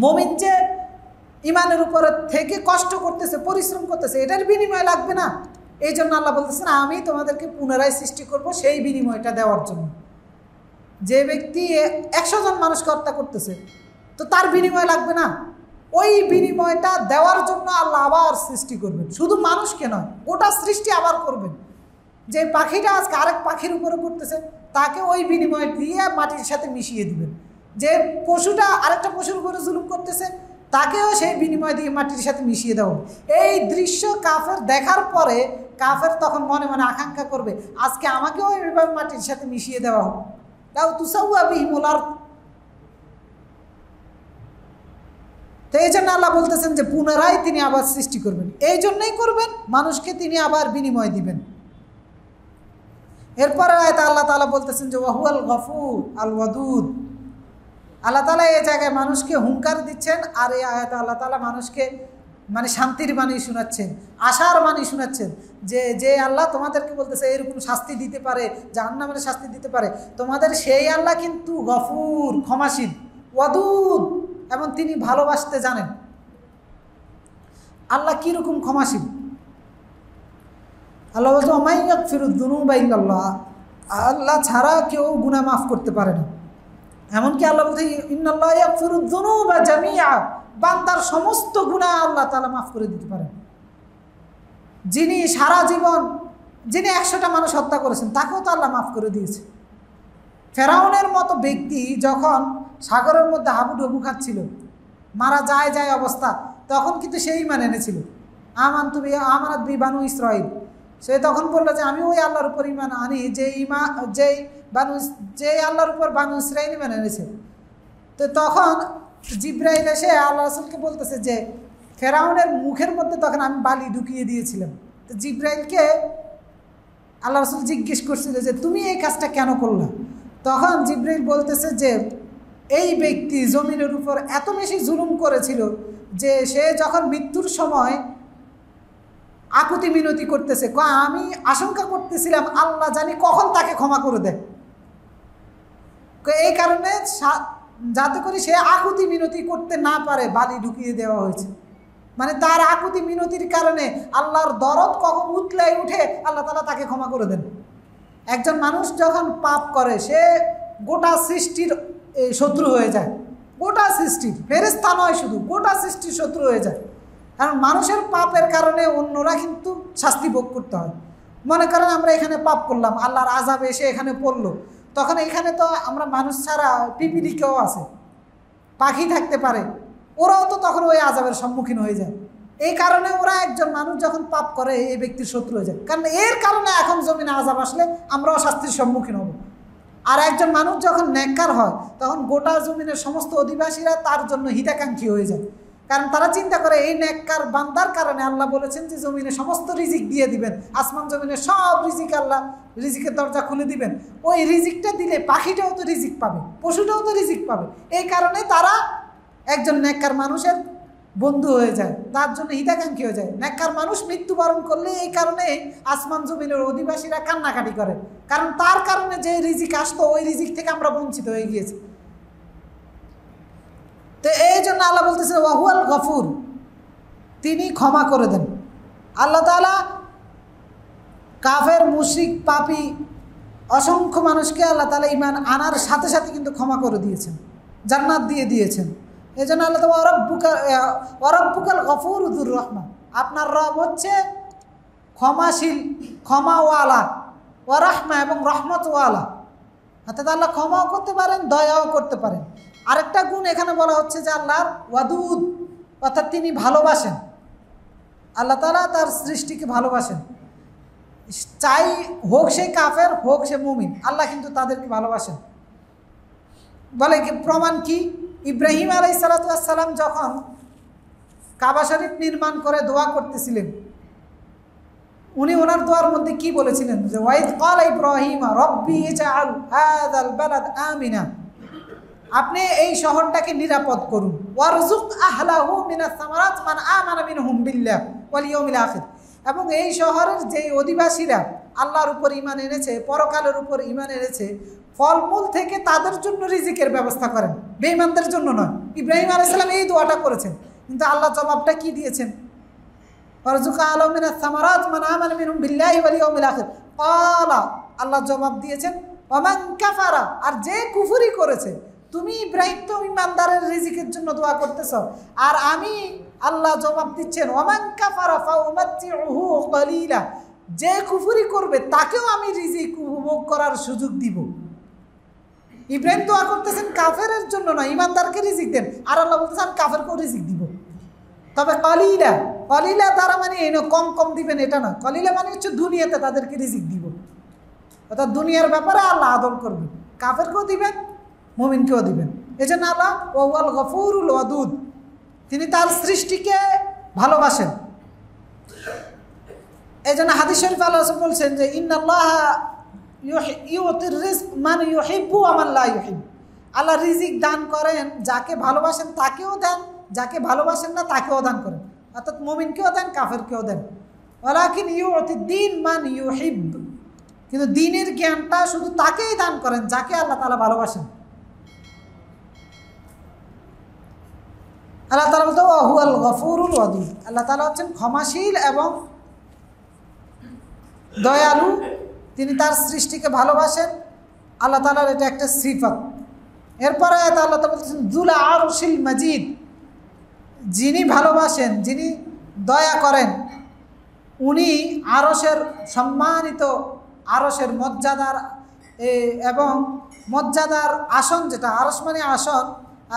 মুমিন যে ইমানের উপরে থেকে কষ্ট করতেছে, পরিশ্রম করতেছে, এটার বিনিময় লাগবে না? এই জন্য আল্লাহ বলতেছেন আমি তোমাদেরকে পুনরায় সৃষ্টি করব সেই বিনিময়টা দেওয়ার জন্য। যে ব্যক্তি 100 জন মানুষকে হত্যা করতেছে, তো তার বিনিময় লাগবে না? ওই বিনিময়টা দেওয়ার জন্য আল্লাহ আবার সৃষ্টি করবেন, শুধু মানুষকে নয়, গোটা সৃষ্টি আবার করবেন। যে পাখিটা আজকে আরেক পাখির উপরে পড়তেছে, তাকে ওই বিনিময় দিয়ে মাটির সাথে মিশিয়ে দিবেন। যে পশুটা আরেকটা পশুর উপরে জুলুম করতেছে, তাকেও সেই বিনিময় দিয়ে মাটির সাথে মিশিয়ে দেওয়া। এই দৃশ্য কাফের দেখার পরে কাফের তখন মনে মনে আকাঙ্ক্ষা করবে আজকে আমাকেও এইভাবে মাটির সাথে মিশিয়ে দেওয়া হবে। তাও তুসাউয়া বিহিমুল আরদ। তো এই জন্য আল্লাহ বলতেছেন যে পুনরায় তিনি আবার সৃষ্টি করবেন, এই জন্যই করবেন মানুষকে তিনি আবার বিনিময় দিবেন। এরপরে আয়াতে আল্লাহ তাআলা বলতেছেন যে ওয়াহুয়াল গফুর আল ওয়াদুদ। আল্লাহ তাআলা এই জায়গায় মানুষকে হুঙ্কার দিচ্ছেন, আর এই আয়াতে আল্লাহ তাআলা মানুষকে মানে শান্তির বাণী শোনাচ্ছেন, আশার বাণী শোনাচ্ছেন। যে আল্লাহ তোমাদেরকে বলতেছে এরকম শাস্তি দিতে পারে, জাহান্নামের শাস্তি দিতে পারে, তোমাদের সেই আল্লাহ কিন্তু গফুর, ক্ষমাশীল, ওয়াদুদ, এবং তিনি ভালোবাসতে জানেন। আল্লাহ কীরকম ক্ষমাশীল? আল্লাহ বলছে ওয়া মান ইয়াগফিরুয যুনুবা ইল্লাল্লাহ, আল্লাহ ছাড়া কেউ গুনাহ মাফ করতে পারে না। এমনকি আল্লাহ বলছে ইন্নাল্লাহা ইয়াগফিরুয যুনুবা জামিআ, বান্দার সমস্ত গুনাহ আল্লাহ তাআলা মাফ করে দিতে পারেন। যিনি সারা জীবন, যিনি 100টা মানুষ হত্যা করেছেন, তাকেও তো আল্লাহ মাফ করে দিয়েছে। ফেরাউনের মতো ব্যক্তি যখন সাগরের মধ্যে হাবুডুবু খাচ্ছিল, মারা যায় অবস্থা, তখন কিন্তু সেই ইমান এনেছিল, আমানাত বি বানু ইসরাঈল। সে তখন বললো যে আমি ওই আল্লাহর উপর ইমান আনি যে আল্লাহর উপর বানু ইসরাঈল ইমান এনেছে। তো তখন জিব্রাইল এসে আল্লাহ রাসূলকে বলতেছে যে ফেরাউনের মুখের মধ্যে তখন আমি বালি ঢুকিয়ে দিয়েছিলাম। তো জিব্রাইলকে আল্লাহ রাসূল জিজ্ঞেস করছিল যে তুমি এই কাজটা কেন করলা? তখন জিব্রাইল বলতেছে যে এই ব্যক্তি জমিনের উপর এত বেশি জুলুম করেছিল যে সে যখন মৃত্যুর সময় আকুতি মিনতি করতেছে, আমি আশঙ্কা করতেছিলাম আল্লাহ জানি কখন তাকে ক্ষমা করে দেয়। এই কারণে যাতে করে সে আকুতি মিনতি করতে না পারে বালি ঢুকিয়ে দেওয়া হয়েছে। মানে তার আকুতি মিনতির কারণে আল্লাহর দরদ কখন উতলায় উঠে আল্লাহ তাআলা তাকে ক্ষমা করে দেন। একজন মানুষ যখন পাপ করে সে গোটা সৃষ্টির শত্রু হয়ে যায়, গোটা সৃষ্টির, ফেরেশতা নয় শুধু, গোটা সৃষ্টির শত্রু হয়ে যায়। কারণ মানুষের পাপের কারণে অন্যরা কিন্তু শাস্তি ভোগ করতে হয়। মনে করেন আমরা এখানে পাপ করলাম, আল্লাহর আযাব এসে এখানে পড়লো, তখন এখানে তো আমরা মানুষ ছাড়া পিপিলিকাও আছে, পাখি থাকতে পারে, ওরাও তো তখন ওই আযাবের সম্মুখীন হয়ে যায়। এই কারণে ওরা একজন মানুষ যখন পাপ করে এই ব্যক্তির শত্রু হয়ে যায়, কারণ এর কারণে এখন জমিনে আযাব আসলে আমরাও শাস্তির সম্মুখীন হব। আর একজন মানুষ যখন নেককার হয় তখন গোটা জমিনের সমস্ত অধিবাসীরা তার জন্য হিতাকাঙ্ক্ষী হয়ে যায়, কারণ তারা চিন্তা করে এই নেককার বান্দার কারণে আল্লাহ বলেছেন যে জমিনে সমস্ত রিজিক দিয়ে দিবেন, আসমান জমিনের সব রিজিক আল্লাহ রিজিকের দরজা খুলে দিবেন। ওই রিজিকটা দিলে পাখিটাও তো রিজিক পাবে, পশুটাও তো রিজিক পাবে। এই কারণে তারা একজন নেককার মানুষের বন্ধু হয়ে যায়, তার জন্য হিতাকাঙ্ক্ষী হয়ে যায়। নেককার মানুষ মৃত্যুবরণ করলে এই কারণে আসমান জমিনের অধিবাসীরা কান্নাকাটি করে, কারণ তার কারণে যে রিজিক আসতো ওই রিজিক থেকে আমরা বঞ্চিত হয়ে গিয়েছি। তো এই জন্য আল্লাহ বলতেছে ওয়াহুয়াল গফুর, তিনি ক্ষমা করে দেন। আল্লাহ তাআলা কাফের, মুশরিক, পাপী অসংখ্য মানুষকে আল্লাহ তাআলা ঈমান আনার সাথে সাথে কিন্তু ক্ষমা করে দিয়েছেন, জান্নাত দিয়ে দিয়েছেন। এই জন্য আল্লাহ তাআলা ওয়ারাব্বুকাল গফুর যুর রহমা, আপনার রব হচ্ছে ক্ষমাশীল, ক্ষমাওয়ালা, ওয়া রাহমা, এবং রহমতওয়ালা। অর্থাৎ আল্লাহ ক্ষমাও করতে পারেন, দয়াও করতে পারেন। আরেকটা গুণ এখানে বলা হচ্ছে যে আল্লাহর ওয়াদুদ, অর্থাৎ তিনি ভালোবাসেন। আল্লাহ তাআলা তার সৃষ্টিকে ভালোবাসেন, চাই হোক সে কাফের হোক সে মুমিন, আল্লাহ কিন্তু তাদেরকে ভালোবাসেন। বলে কি প্রমাণ কি? ইব্রাহিম আলাইহিস সালাম যখন কাবা শরীফ নির্মাণ করে দোয়া করতেছিলেন, উনি ওনার দোয়ার মধ্যে কি বলেছিলেন? যে ওয়াইদ ক্বালা ইব্রাহিম রব্বি ইজআল হাযাল বালাদ আমিনা, আপনি এই শহরটাকে নিরাপদ করুন। ওয়ারযুক আহলাহু মিনাস সামারাত মান আমানা মিনহুম বিল্লাহ ওয়াল ইয়াউমিল আখির, এবং এই শহরের যে অধিবাসীরা আল্লাহর উপর ঈমান এনেছে, পরকালের উপর ঈমান এনেছে, ফলমূল থেকে তাদের জন্য রিজিকের ব্যবস্থা করেন, বেঈমানদের জন্য নয়। ইব্রাহিম আলাইহিস সালাম এই দোয়াটা করেছেন, কিন্তু আল্লাহ জবাবটা কি দিয়েছেন? ওয়ারযুক আহলাহু মিনাস সামারাত মান আমানা মিনহুম বিল্লাহি ওয়াল ইয়াউমিল আখির ক্বালা, আল্লাহ জবাব দিয়েছেন ওয়া মান কাফারা, আর যে কুফরি করেছে। তুমি ইব্রাহিম তো ইমানদারের রিজিকের জন্য দোয়া করতেছ, আর আমি আল্লাহ জবাব দিচ্ছেন ওয়া মান কাফারা ফাউমাত্তিউহু কলিলা, যে কুফরি করবে তাকেও আমি রিজিক উপভোগ করার সুযোগ দিব। ইব্রাহিম দোয়া করতেছেন কাফেরের জন্য না, ইমানদারকে রিজিক দেন, আর আল্লাহ বলতেছেন আমি কাফেরকেও রিজিক দিব। তবে কলিলা, কলিলা তারা মানে এই না কম কম দিবেন এটা না, কলিলা মানে হচ্ছে দুনিয়াতে তাদেরকে রিজিক দিব, অর্থাৎ দুনিয়ার ব্যাপারে আল্লাহ আদর করবেন, কাফেরকেও দিবেন মুমিনকেও দিবেন। এই জন্য আল্লাহ ওয়াল গফুরুল ওয়াদুদ, তিনি তার সৃষ্টিকে ভালোবাসেন। এই জন্য হাদিস শরীফ আল্লাহ রাসূল বলছেন যে ইন্নাল্লাহা ইউতির রিজক মান ইউহিব্বু ওয়া মান লা ইউহিব্বু, আল্লাহ রিজিক দান করেন যাকে ভালোবাসেন তাকেও দেন, যাকে ভালোবাসেন না তাকেও দান করেন, অর্থাৎ মুমিনকেও দেন কাফেরকেও দেন। ওয়ালাকিন ইউতিদ দ্বীন মান ইউহিব্বু, কিন্তু দ্বীনের জ্ঞানটা শুধু তাকেই দান করেন যাকে আল্লাহ তাআলা ভালোবাসেন। আল্লাহ তাআলা বলতে ওয়া হুয়াল গফুরুল ওয়াদুদ, আল্লাহ তাআলা হচ্ছেন ক্ষমাশীল এবং দয়ালু, তিনি তার সৃষ্টিকে ভালোবাসেন। আল্লাহ তাআলার এটা একটা সিফাত। এরপরে আল্লাহ তাআলা বলছেন যুল আরশিল মাজিদ, যিনি ভালোবাসেন, যিনি দয়া করেন, উনি আরশের সম্মানিত, আরশের মর্যাদার এবং মর্যাদার আসন, যেটা আরশ মানে আসন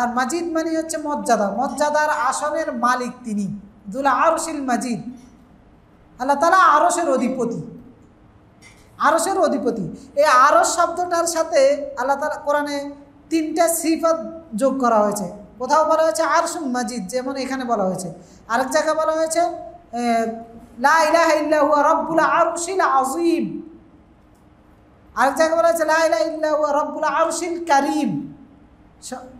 আর মাজিদ মানে হচ্ছে মর্যাদা, মর্যাদার আসনের মালিক তিনি, যুল আরশিল মাজিদ। আল্লাহ তাআলা আরশের অধিপতি, আরশের অধিপতি। এই আরশ শব্দটার সাথে আল্লাহ তাআলা কোরআনে 3টা সিফাত যোগ করা হয়েছে। কোথাও বলা হয়েছে আরশুল মাজিদ, যেমন এখানে বলা হয়েছে, আরেক জায়গায় বলা হয়েছে লা ইলাহা ইল্লা হুয়া রাব্বুল আরশিল আযীম, আরেক জায়গায় বলা হয়েছে লা ইলাহা ইল্লা হুয়া রাব্বুল আরশিল কারীম।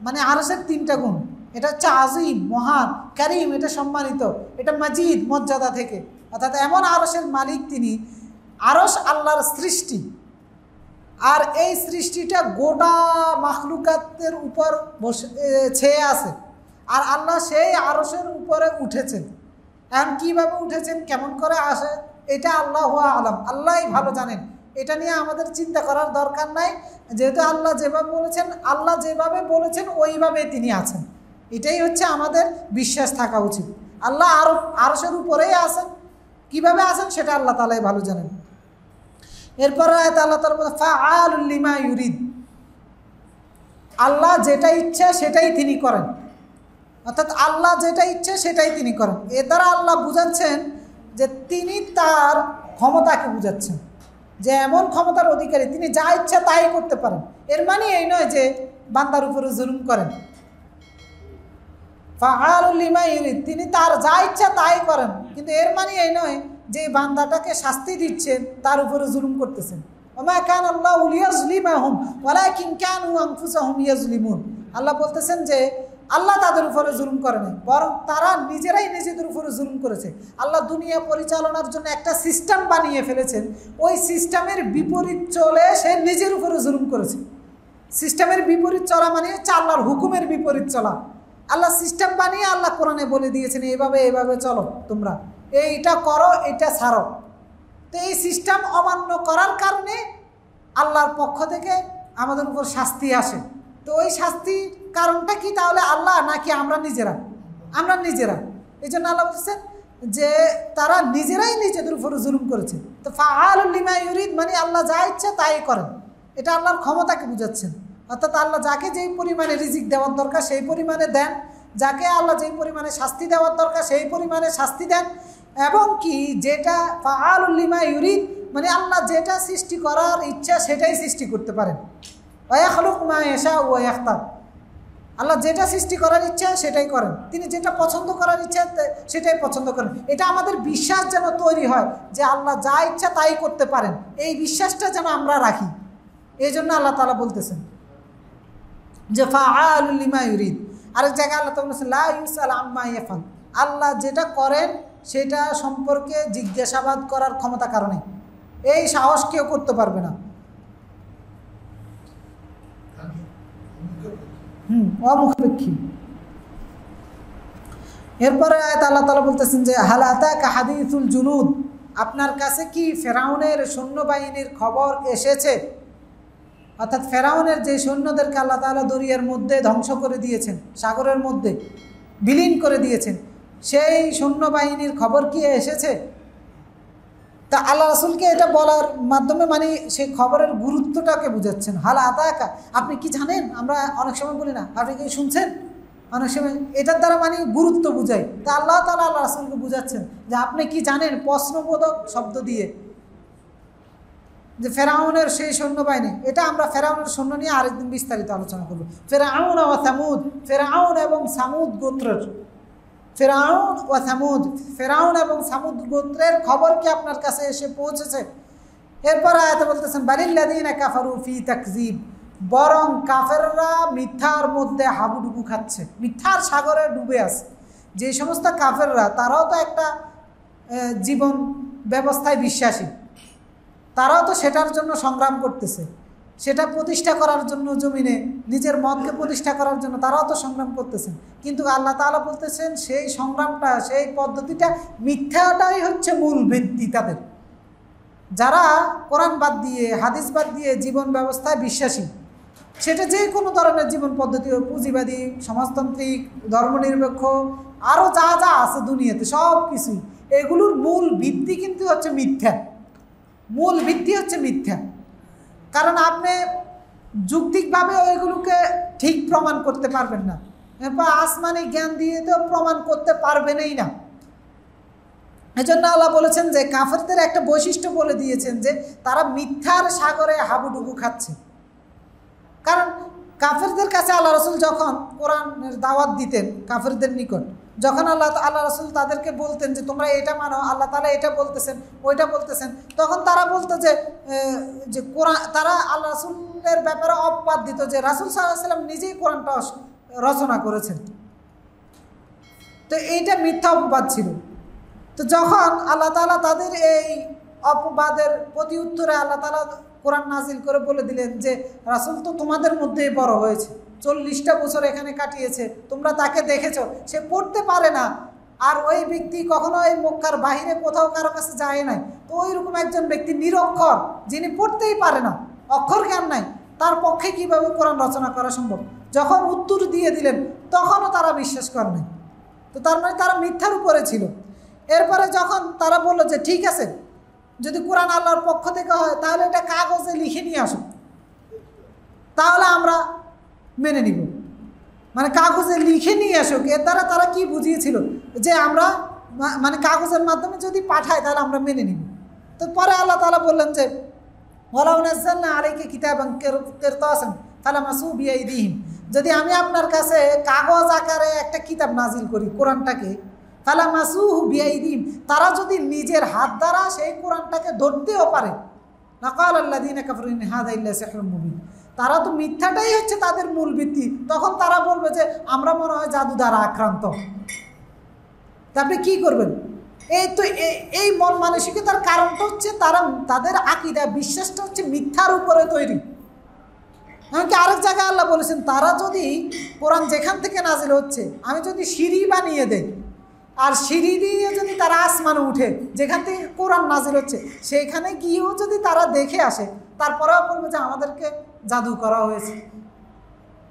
মানে আরশের 3টা গুণ, এটা হচ্ছে আজিম মহান, কারীম এটা সম্মানিত, এটা মাজিদ মর্যাদা থেকে, অর্থাৎ এমন আরশের মালিক তিনি। আরশ আল্লাহর সৃষ্টি, আর এই সৃষ্টিটা গোটা মাখলুকাতের উপর ছেয়ে আছে, আর আল্লাহ সেই আরশের উপরে উঠেছেন। এখন কীভাবে উঠেছেন, কেমন করে আসে, এটা আল্লাহু আ'লাম, আল্লাহই ভালো জানেন। এটা নিয়ে আমাদের চিন্তা করার দরকার নাই, যেহেতু আল্লাহ যেভাবে বলেছেন ওইভাবে তিনি আছেন, এটাই হচ্ছে আমাদের বিশ্বাস থাকা উচিত। আল্লাহ আরশের উপরেই আছেন, কিভাবে আছেন সেটা আল্লাহ তাআলাই ভালো জানেন। এরপরে আল্লাহ তাআলা বলেন ফাআলুল লিমা ইউরিদ, আল্লাহ যেটা ইচ্ছা সেটাই তিনি করেন, অর্থাৎ আল্লাহ যেটা ইচ্ছে সেটাই তিনি করেন। এ দ্বারা আল্লাহ বুঝাচ্ছেন যে তিনি তার ক্ষমতাকে বুঝাচ্ছেন, যে এমন ক্ষমতার অধিকারী, তিনি যা ইচ্ছা তাই করতে পারেন। এর মানে এই নয় যে বান্দার উপরে জুলুম করেন। ফাআলুল লিমা ইউরিদ, তিনি তার যা ইচ্ছা তাই করেন, কিন্তু এর মানে এই নয় যে বান্দাটাকে শাস্তি দিচ্ছেন তার উপরে জুলুম করতেছেন। ওমা কানা আল্লাহু লিয়াযলিমাহুম ওয়ালাকিন কানু আনফুসাহুম ইয়াযলিমুন, আল্লাহ বলতেছেন যে আল্লাহ তাদের উপরে জুলুম করে নাই, বরং তারা নিজেরাই নিজেদের উপরে জুলুম করেছে। আল্লাহ দুনিয়া পরিচালনার জন্য একটা সিস্টেম বানিয়ে ফেলেছেন, ওই সিস্টেমের বিপরীত চলে সে নিজের উপরে জুলুম করেছে। সিস্টেমের বিপরীত চলা মানে হচ্ছে আল্লাহর হুকুমের বিপরীত চলা। আল্লাহ সিস্টেম বানিয়ে আল্লাহ কোরআনে বলে দিয়েছেন এইভাবে এইভাবে চলো, তোমরা এইটা করো, এটা ছাড়ো। তো এই সিস্টেম অমান্য করার কারণে আল্লাহর পক্ষ থেকে আমাদের উপর শাস্তি আসে। তো ওই শাস্তির কারণটা কি তাহলে আল্লাহ নাকি আমরা নিজেরা? আমরা নিজেরা। এই জন্য আল্লাহ বলছেন যে তারা নিজেরাই নিজেদের উপরে জুলুম করেছে। তো ফাআলুল লিমা ইউরিদ মানে আল্লাহ যা ইচ্ছা তাই করেন। এটা আল্লাহর ক্ষমতাকে বুঝাচ্ছেন। অর্থাৎ আল্লাহ যাকে যেই পরিমাণে রিজিক দেওয়ার দরকার সেই পরিমাণে দেন, যাকে আল্লাহ যেই পরিমাণে শাস্তি দেওয়ার দরকার সেই পরিমাণে শাস্তি দেন, এবং কি যেটা ফাআলুল লিমা ইউরিদ, মানে আল্লাহ যেটা সৃষ্টি করার ইচ্ছা সেটাই সৃষ্টি করতে পারেন। ওয়া ইয়াখলুকু মা ইয়াশা ওয়া ইয়াখতার, আল্লাহ যেটা সৃষ্টি করার ইচ্ছা সেটাই করেন, তিনি যেটা পছন্দ করার ইচ্ছা সেটাই পছন্দ করেন। এটা আমাদের বিশ্বাস যেন তৈরি হয় যে আল্লাহ যা ইচ্ছা তাই করতে পারেন, এই বিশ্বাসটা যেন আমরা রাখি। এই জন্য আল্লাহ তাআলা বলতেছেন যে ফাআলুল লিমা ইউরিদ। আরেক জায়গায় আল্লাহ তাআলা বলেছেন লা ইউসাল আম্মা ইয়াফআল, আল্লাহ যেটা করেন সেটা সম্পর্কে জিজ্ঞাসাবাদ করার ক্ষমতা কারণে, এই সাহস কেউ করতে পারবে না। অমুখাপেক্ষী। এরপরে আয়াত আল্লাহ তাআলা বলতেছেন যে হাল আতাকা হাদিসুল জুনুদ, আপনার কাছে কি ফেরাউনের সৈন্যবাহিনীর খবর এসেছে? অর্থাৎ ফেরাউনের যে সৈন্যদেরকে আল্লাহ তাআলা দরিয়ার মধ্যে ধ্বংস করে দিয়েছেন, সাগরের মধ্যে বিলীন করে দিয়েছেন, সেই সৈন্যবাহিনীর খবর কি এসেছে? তা আল্লাহ রাসূলকে এটা বলার মাধ্যমে মানে সেই খবরের গুরুত্বটাকে বুঝাচ্ছেন। হাল আতাকা, আপনি কি জানেন? আমরা অনেক সময় বলি না আপনি কি শুনছেন, অনেক সময় এটার দ্বারা মানে গুরুত্ব বুঝাই। তা আল্লাহ তাআলা আল্লাহ রাসূলকে বুঝাচ্ছেন যে আপনি কি জানেন, প্রশ্নবোধক শব্দ দিয়ে, যে ফেরাউনের সেই সৈন্যবাহিনী। এটা আমরা ফেরাউনের সৈন্য নিয়ে আরেকদিন বিস্তারিত আলোচনা করব। ফেরাউন ও সামুদ, ফেরাউন এবং সামুদ গোত্রের, ফেরাউন ও সামুদ, ফেরাউন এবং সামুদ গোত্রের খবর কি আপনার কাছে এসে পৌঁছেছে? এরপর আয়াতে বলতেছেন বালিল্লাযীনা কাফারু ফি তাকযীব, বরং কাফেররা মিথ্যার মধ্যে হাবুডুবু খাচ্ছে, মিথ্যার সাগরে ডুবে আছে। যে সমস্ত কাফেররা, তারাও তো একটা জীবন ব্যবস্থায় বিশ্বাসী, তারাও তো সেটার জন্য সংগ্রাম করতেছে, সেটা প্রতিষ্ঠা করার জন্য জমিনে নিজের মতকে প্রতিষ্ঠা করার জন্য তারাও তো সংগ্রাম করতেছেন। কিন্তু আল্লাহ তাআলা বলতেছেন সেই সংগ্রামটা, সেই পদ্ধতিটা, মিথ্যাটাই হচ্ছে মূল ভিত্তি তাদের। যারা কোরআন বাদ দিয়ে, হাদিস বাদ দিয়ে জীবন ব্যবস্থায় বিশ্বাসী, সেটা যে কোনো ধরনের জীবন পদ্ধতি, পুঁজিবাদী, সমাজতান্ত্রিক, ধর্মনিরপেক্ষ, আরও যা যা আছে দুনিয়াতে সব কিছুই, এগুলোর মূল ভিত্তি কিন্তু হচ্ছে মিথ্যা। মূল ভিত্তি হচ্ছে মিথ্যা। কারণ আপনি যুক্তিকভাবে ওইগুলোকে ঠিক প্রমাণ করতে পারবেন না, এরপর আসমানি জ্ঞান দিয়ে তো প্রমাণ করতে পারবেনই না। এজন্য আল্লাহ বলেছেন যে কাফেরদের একটা বৈশিষ্ট্য বলে দিয়েছেন যে তারা মিথ্যার সাগরে হাবুডুবু খাচ্ছে। কারণ কাফেরদের কাছে আল্লাহ রাসূল যখন কোরআনের দাওয়াত দিতেন কাফেরদের নিকট, যখন আল্লাহ রাসূল তাদেরকে বলতেন যে তোমরা এটা মানো, আল্লাহ তাআলা এটা বলতেছেন, ওইটা বলতেছেন, তখন তারা বলতো যে কোরআন, তারা আল্লাহ রাসূলের ব্যাপারে অপবাদ দিত যে রাসূল সাল্লাল্লাহু আলাইহি ওয়াসাল্লাম নিজেই কোরআনটা রচনা করেছেন। তো এইটা মিথ্যা অপবাদ ছিল। তো যখন আল্লাহ তাআলা তাদের এই অপবাদের প্রতি উত্তরে আল্লাহ তাআলা কোরআন নাজিল করে বলে দিলেন যে রাসূল তো তোমাদের মধ্যেই বড় হয়েছে, 40টা বছর এখানে কাটিয়েছে, তোমরা তাকে দেখেছো, সে পড়তে পারে না, আর ওই ব্যক্তি কখনো এই মক্কার বাহিরে কোথাও কারো কাছে যায় নাই। তো ওইরকম একজন ব্যক্তি নিরক্ষর, যিনি পড়তেই পারে না, অক্ষর জ্ঞান নাই, তার পক্ষে কিভাবে কোরআন রচনা করা সম্ভব? যখন উত্তর দিয়ে দিলেন তখনও তারা বিশ্বাস করে নাই। তো তার মানে তারা মিথ্যার উপরে ছিল। এরপরে যখন তারা বললো যে ঠিক আছে, যদি কোরআন আল্লাহর পক্ষ থেকে হয় তাহলে এটা কাগজে লিখে নিয়ে আসো, তাহলে আমরা মেনে নিব। মানে কাগজে লিখে নিয়ে আসো, এর দ্বারা তারা কি বুঝিয়েছিল যে আমরা মানে কাগজের মাধ্যমে যদি পাঠায় তাহলে আমরা মেনে নিব। তো পরে আল্লাহ তাআলা বললেন যে ওয়ালাউ নাযালনা আলাইকা কিতাবান কিরতাসান ফালামাসু বিআইদিহিম, যদি আমি আপনার কাছে কাগজ আকারে একটা কিতাব নাজিল করি কোরআনটাকে, ফালামাসুহু বিআইদিহিম, তারা যদি নিজের হাত দ্বারা সেই কোরআনটাকে ধরতেও পারে, লাকাল আল্লাযীনা কাফারু ইন হাযা ইল্লা সিহরুম মুবিন, তারা তো মিথ্যাটাই হচ্ছে তাদের মূল ভিত্তি। তখন তারা বলবে যে আমরা মনে হয় জাদু দ্বারা আক্রান্ত। আপনি কি করবেন? এই তো এই মন মানসিকতার কারণটা হচ্ছে তারা, তাদের আকীদা, বিশ্বাসটা হচ্ছে মিথ্যার উপরে তৈরি। এমনকি আরেক জায়গায় আল্লাহ বলেছেন তারা যদি কোরআন যেখান থেকে নাজিল হচ্ছে আমি যদি সিঁড়ি বানিয়ে দেই, আর সিঁড়ি দিয়ে যদি তারা আসমানে উঠে, যেখান থেকে কোরআন নাজিল হচ্ছে সেইখানে গিয়েও যদি তারা দেখে আসে, তারপরেও বলবে যে আমাদেরকে জাদু করা হয়েছে।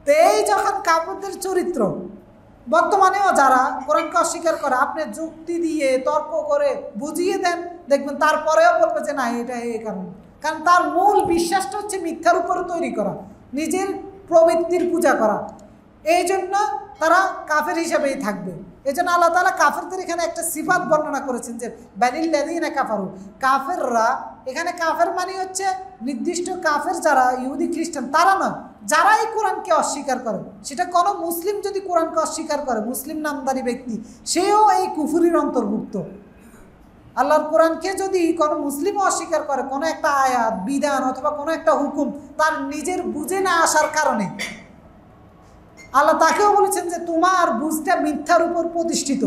তো এই যখন কাফেরদের চরিত্র, বর্তমানেও যারা কোরআনকে অস্বীকার করে, আপনি যুক্তি দিয়ে তর্ক করে বুঝিয়ে দেন, দেখবেন তারপরেও বলবে যে না এটা এই কারণ। কারণ তার মূল বিশ্বাসটা হচ্ছে মিথ্যার উপরে তৈরি করা, নিজের প্রবৃত্তির পূজা করা। এই জন্য তারা কাফের হিসাবেই থাকবে। এই জন্য আল্লাহ তাআলা কাফেরদের এখানে একটা সিফাত বর্ণনা করেছেন যে বালিল্লাযিনা কাফারু, কাফেররা। এখানে কাফের মানে হচ্ছে নির্দিষ্ট কাফের যারা ইহুদি খ্রিস্টান তারা নয়, যারা এই কোরআনকে অস্বীকার করে। সেটা কোনো মুসলিম যদি কোরআনকে অস্বীকার করে, মুসলিম নামধারী ব্যক্তি, সেও এই কুফরির অন্তর্ভুক্ত। আল্লাহর কোরআনকে যদি কোনো মুসলিম অস্বীকার করে, কোনো একটা আয়াত, বিধান অথবা কোনো একটা হুকুম তার নিজের বুঝে না আসার কারণে, আল্লাহ তাকেও বলেছেন যে তোমার বুঝটা মিথ্যার উপর প্রতিষ্ঠিত।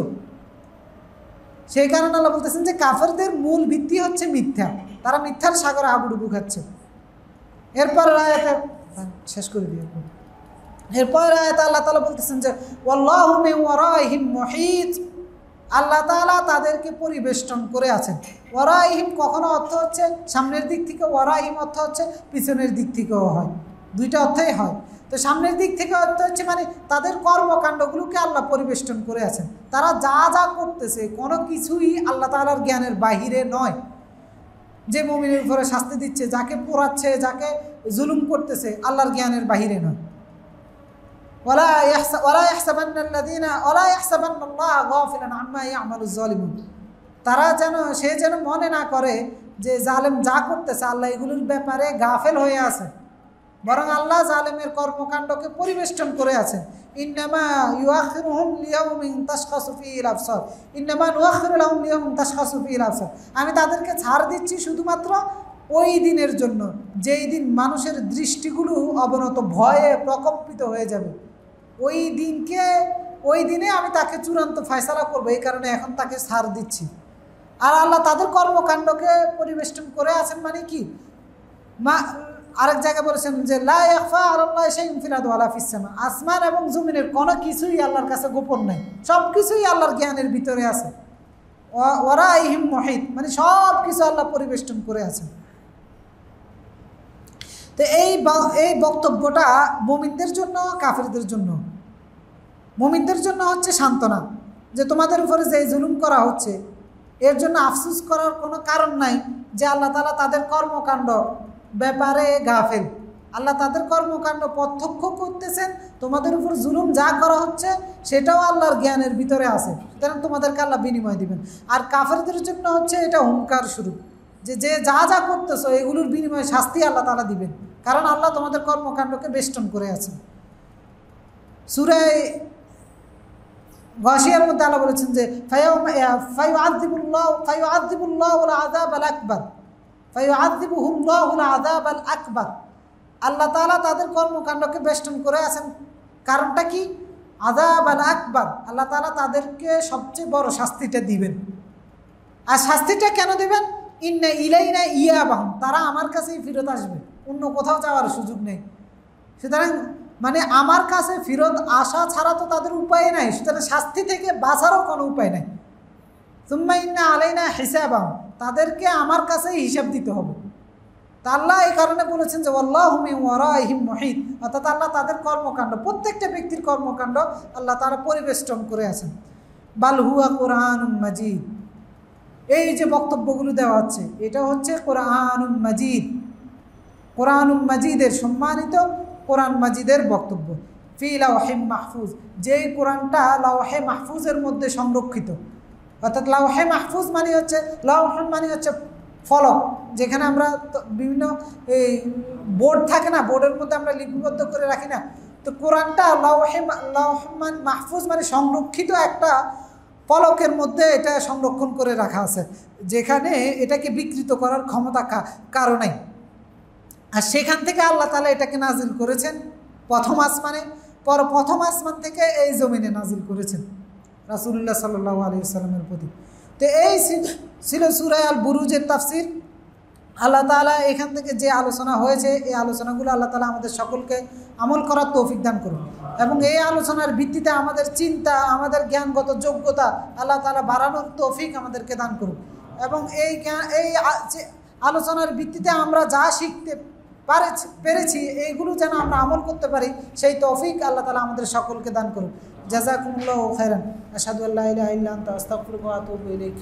সেই কারণে আল্লাহ বলতেছেন যে কাফেরদের মূল ভিত্তি হচ্ছে মিথ্যা, তারা মিথ্যার সাগরে হাবুডুবু খাচ্ছে। এরপর আয়াতে শেষ করে দিয়ে, এরপর আয়াতে আল্লাহ তাআলা বলতেছেন যে ওয়াল্লাহু মিন ওয়ারাইহিম মুহীত, আল্লাহ তাআলা তাদেরকে পরিবেষ্টন করে আছেন। ওয়ারাইহিম কখনো অর্থ হচ্ছে সামনের দিক থেকে, ওয়ারাইহিম অর্থ হচ্ছে পিছনের দিক থেকেও হয়, দুইটা অর্থই হয়। তো সামনের দিক থেকে অর্থ হচ্ছে মানে তাদের কর্মকাণ্ডগুলোকে আল্লাহ পরিবেষ্টন করে আছেন। তারা যা যা করতেছে কোনো কিছুই আল্লাহ তাআলার জ্ঞানের বাহিরে নয়। যে মুমিনের উপরে শাস্তি দিচ্ছে, যাকে পোড়াচ্ছে, যাকে জুলুম করতেছে, আল্লাহর জ্ঞানের বাহিরে নয়। তারা সে যেন মনে না করে যে জালেম যা করতেছে আল্লাহ এগুলোর ব্যাপারে গাফেল হয়ে আছে, বরং আল্লাহ জালেমের কর্মকাণ্ডকে পরিবেষ্টন করে আছেন। ইন্নামা ইউআখিরুহুম লিয়াউমিন তাশখাসু ফীহিল আবসার, ইন্নামা নুআখিরু লাহুম লিয়াউমিন তাশখাসু ফীহিল আবসার। আমি তাদেরকে ছাড় দিচ্ছি শুধুমাত্র ওই দিনের জন্য যেই দিন মানুষের দৃষ্টিগুলো অবনত ভয়ে প্রকম্পিত হয়ে যাবে। ওই দিনে আমি তাকে চূড়ান্ত ফয়সালা করবো, এই কারণে এখন তাকে ছাড় দিচ্ছি। আর আল্লাহ তাদের কর্মকাণ্ডকে পরিবেষ্টন করে আছেন মানে কি, আরেক জায়গায় বলেছেন যে লা ইয়াখফা আলাল্লাহি শাইউন ফিল আরদি ওয়ালা ফিস সামা, আসমান এবং জমিনের কোনো কিছুই আল্লাহর কাছে গোপন নাই, সব কিছুই আল্লাহর জ্ঞানের ভিতরে আছে। ওয়ারাইহিম মুহীত মানে সব কিছু আল্লাহ পরিবেষ্টন করে আছেন। তো এই বক্তব্যটা মুমিনদের জন্য, কাফেরদের জন্য। মুমিনদের জন্য হচ্ছে সান্ত্বনা, যে তোমাদের উপরে যে জুলুম করা হচ্ছে এর জন্য আফসোস করার কোনো কারণ নাই, যে আল্লাহ তাআলা তাদের কর্মকাণ্ড ব্যাপারে গাফেল। আল্লাহ তাদের কর্মকাণ্ড প্রত্যক্ষ করতেছেন, তোমাদের উপর জুলুম যা করা হচ্ছে সেটাও আল্লাহর জ্ঞানের ভিতরে আছে, সুতরাং তোমাদেরকে আল্লাহ বিনিময় দিবেন। আর কাফেরদের জন্য হচ্ছে এটা হুঙ্কার স্বরূপ, যে যা যা করতেছো এগুলোর বিনিময়ে শাস্তি আল্লাহ তাআলা দিবেন, কারণ আল্লাহ তোমাদের কর্মকাণ্ডকে বেষ্টন করে আছেন। সূরা গাশিয়ার মধ্যে আল্লাহ বলেছেন যে ফায়ুআযিবুল্লাহুল আযাবাল আকবার, ফায়ুআযিবুহুল্লাহুল আযাবাল আকবার। আল্লাহ তাআলা তাদের কর্মকাণ্ডকে বেষ্টন করে আছেন, কারণটা কি? আযাবাল আকবার, আল্লাহ তাআলা তাদেরকে সবচেয়ে বড় শাস্তিটা দিবেন। আর শাস্তিটা কেন দিবেন? ইন্না ইলাইনা ইয়াবাহুম, তারা আমার কাছেই ফেরত আসবে, অন্য কোথাও যাওয়ার সুযোগ নেই। সুতরাং মানে আমার কাছে ফেরত আসা ছাড়া তো তাদের উপায় নাই, সুতরাং শাস্তি থেকে বাঁচারও কোনো উপায় নাই। সুম্মা ইন্না আলাইনা হিসাবাহুম, তাদেরকে আমার কাছেই হিসাব দিতে হবে। তা আল্লাহ এই কারণে বলেছেন যে ওয়াল্লাহু মিন ওয়ারাইহিম মুহীত, অর্থাৎ আল্লাহ তাদের কর্মকাণ্ড, প্রত্যেকটা ব্যক্তির কর্মকাণ্ড আল্লাহ তারা পরিবেষ্টন করে আছেন। বাল হুয়া কুরআনুম মাজিদ, এই যে বক্তব্যগুলো দেওয়া হচ্ছে এটা হচ্ছে কুরআনুম মাজিদ, কুরআনুম মাজিদের সম্মানিত কোরআন মাজিদের বক্তব্য। ফি লাওহিম মাহফুজ, যেই কোরআনটা লাওহে মাহফুজের মধ্যে সংরক্ষিত। অর্থাৎ লাওহে মাহফুজ মানে হচ্ছে, লাওহ মানে হচ্ছে ফলক, যেখানে আমরা বিভিন্ন এই বোর্ড থাকে না, বোর্ডের মধ্যে আমরা লিপিবদ্ধ করে রাখি না, তো কোরআনটা লাওহ মাহফুজ মানে সংরক্ষিত একটা ফলকের মধ্যে এটা সংরক্ষণ করে রাখা আছে, যেখানে এটাকে বিকৃত করার ক্ষমতা কারো নাই। আর সেখান থেকে আল্লাহ তাআলা এটাকে নাজিল করেছেন প্রথম আসমানে, প্রথম আসমান থেকে এই জমিনে নাজিল করেছেন রাসূলুল্লাহ সাল্লাল্লাহু আলাইহি ওয়াসাল্লামের প্রতি। তো এই ছিল সূরা আল বুরুজের তাফসীর। আল্লাহ তাআলা এখান থেকে যে আলোচনা হয়েছে এই আলোচনাগুলো আল্লাহ তাআলা আমাদের সকলকে আমল করার তৌফিক দান করুন, এবং এই আলোচনার ভিত্তিতে আমাদের চিন্তা, আমাদের জ্ঞানগত যোগ্যতা আল্লাহ তাআলা বাড়ানোর তৌফিক আমাদেরকে দান করুন, এবং এই আলোচনার ভিত্তিতে আমরা যা শিখতে পেরেছি এইগুলো যেন আমরা আমল করতে পারি, সেই তৌফিক আল্লাহ তাআলা আমাদের সকলকে দান করুন। জাযাকুমুল্লাহু খাইরান। আশহাদু আল্লা ইলাহা ইল্লা আনতা আস্তাগফিরুকা ওয়া আতুবু ইলাইক।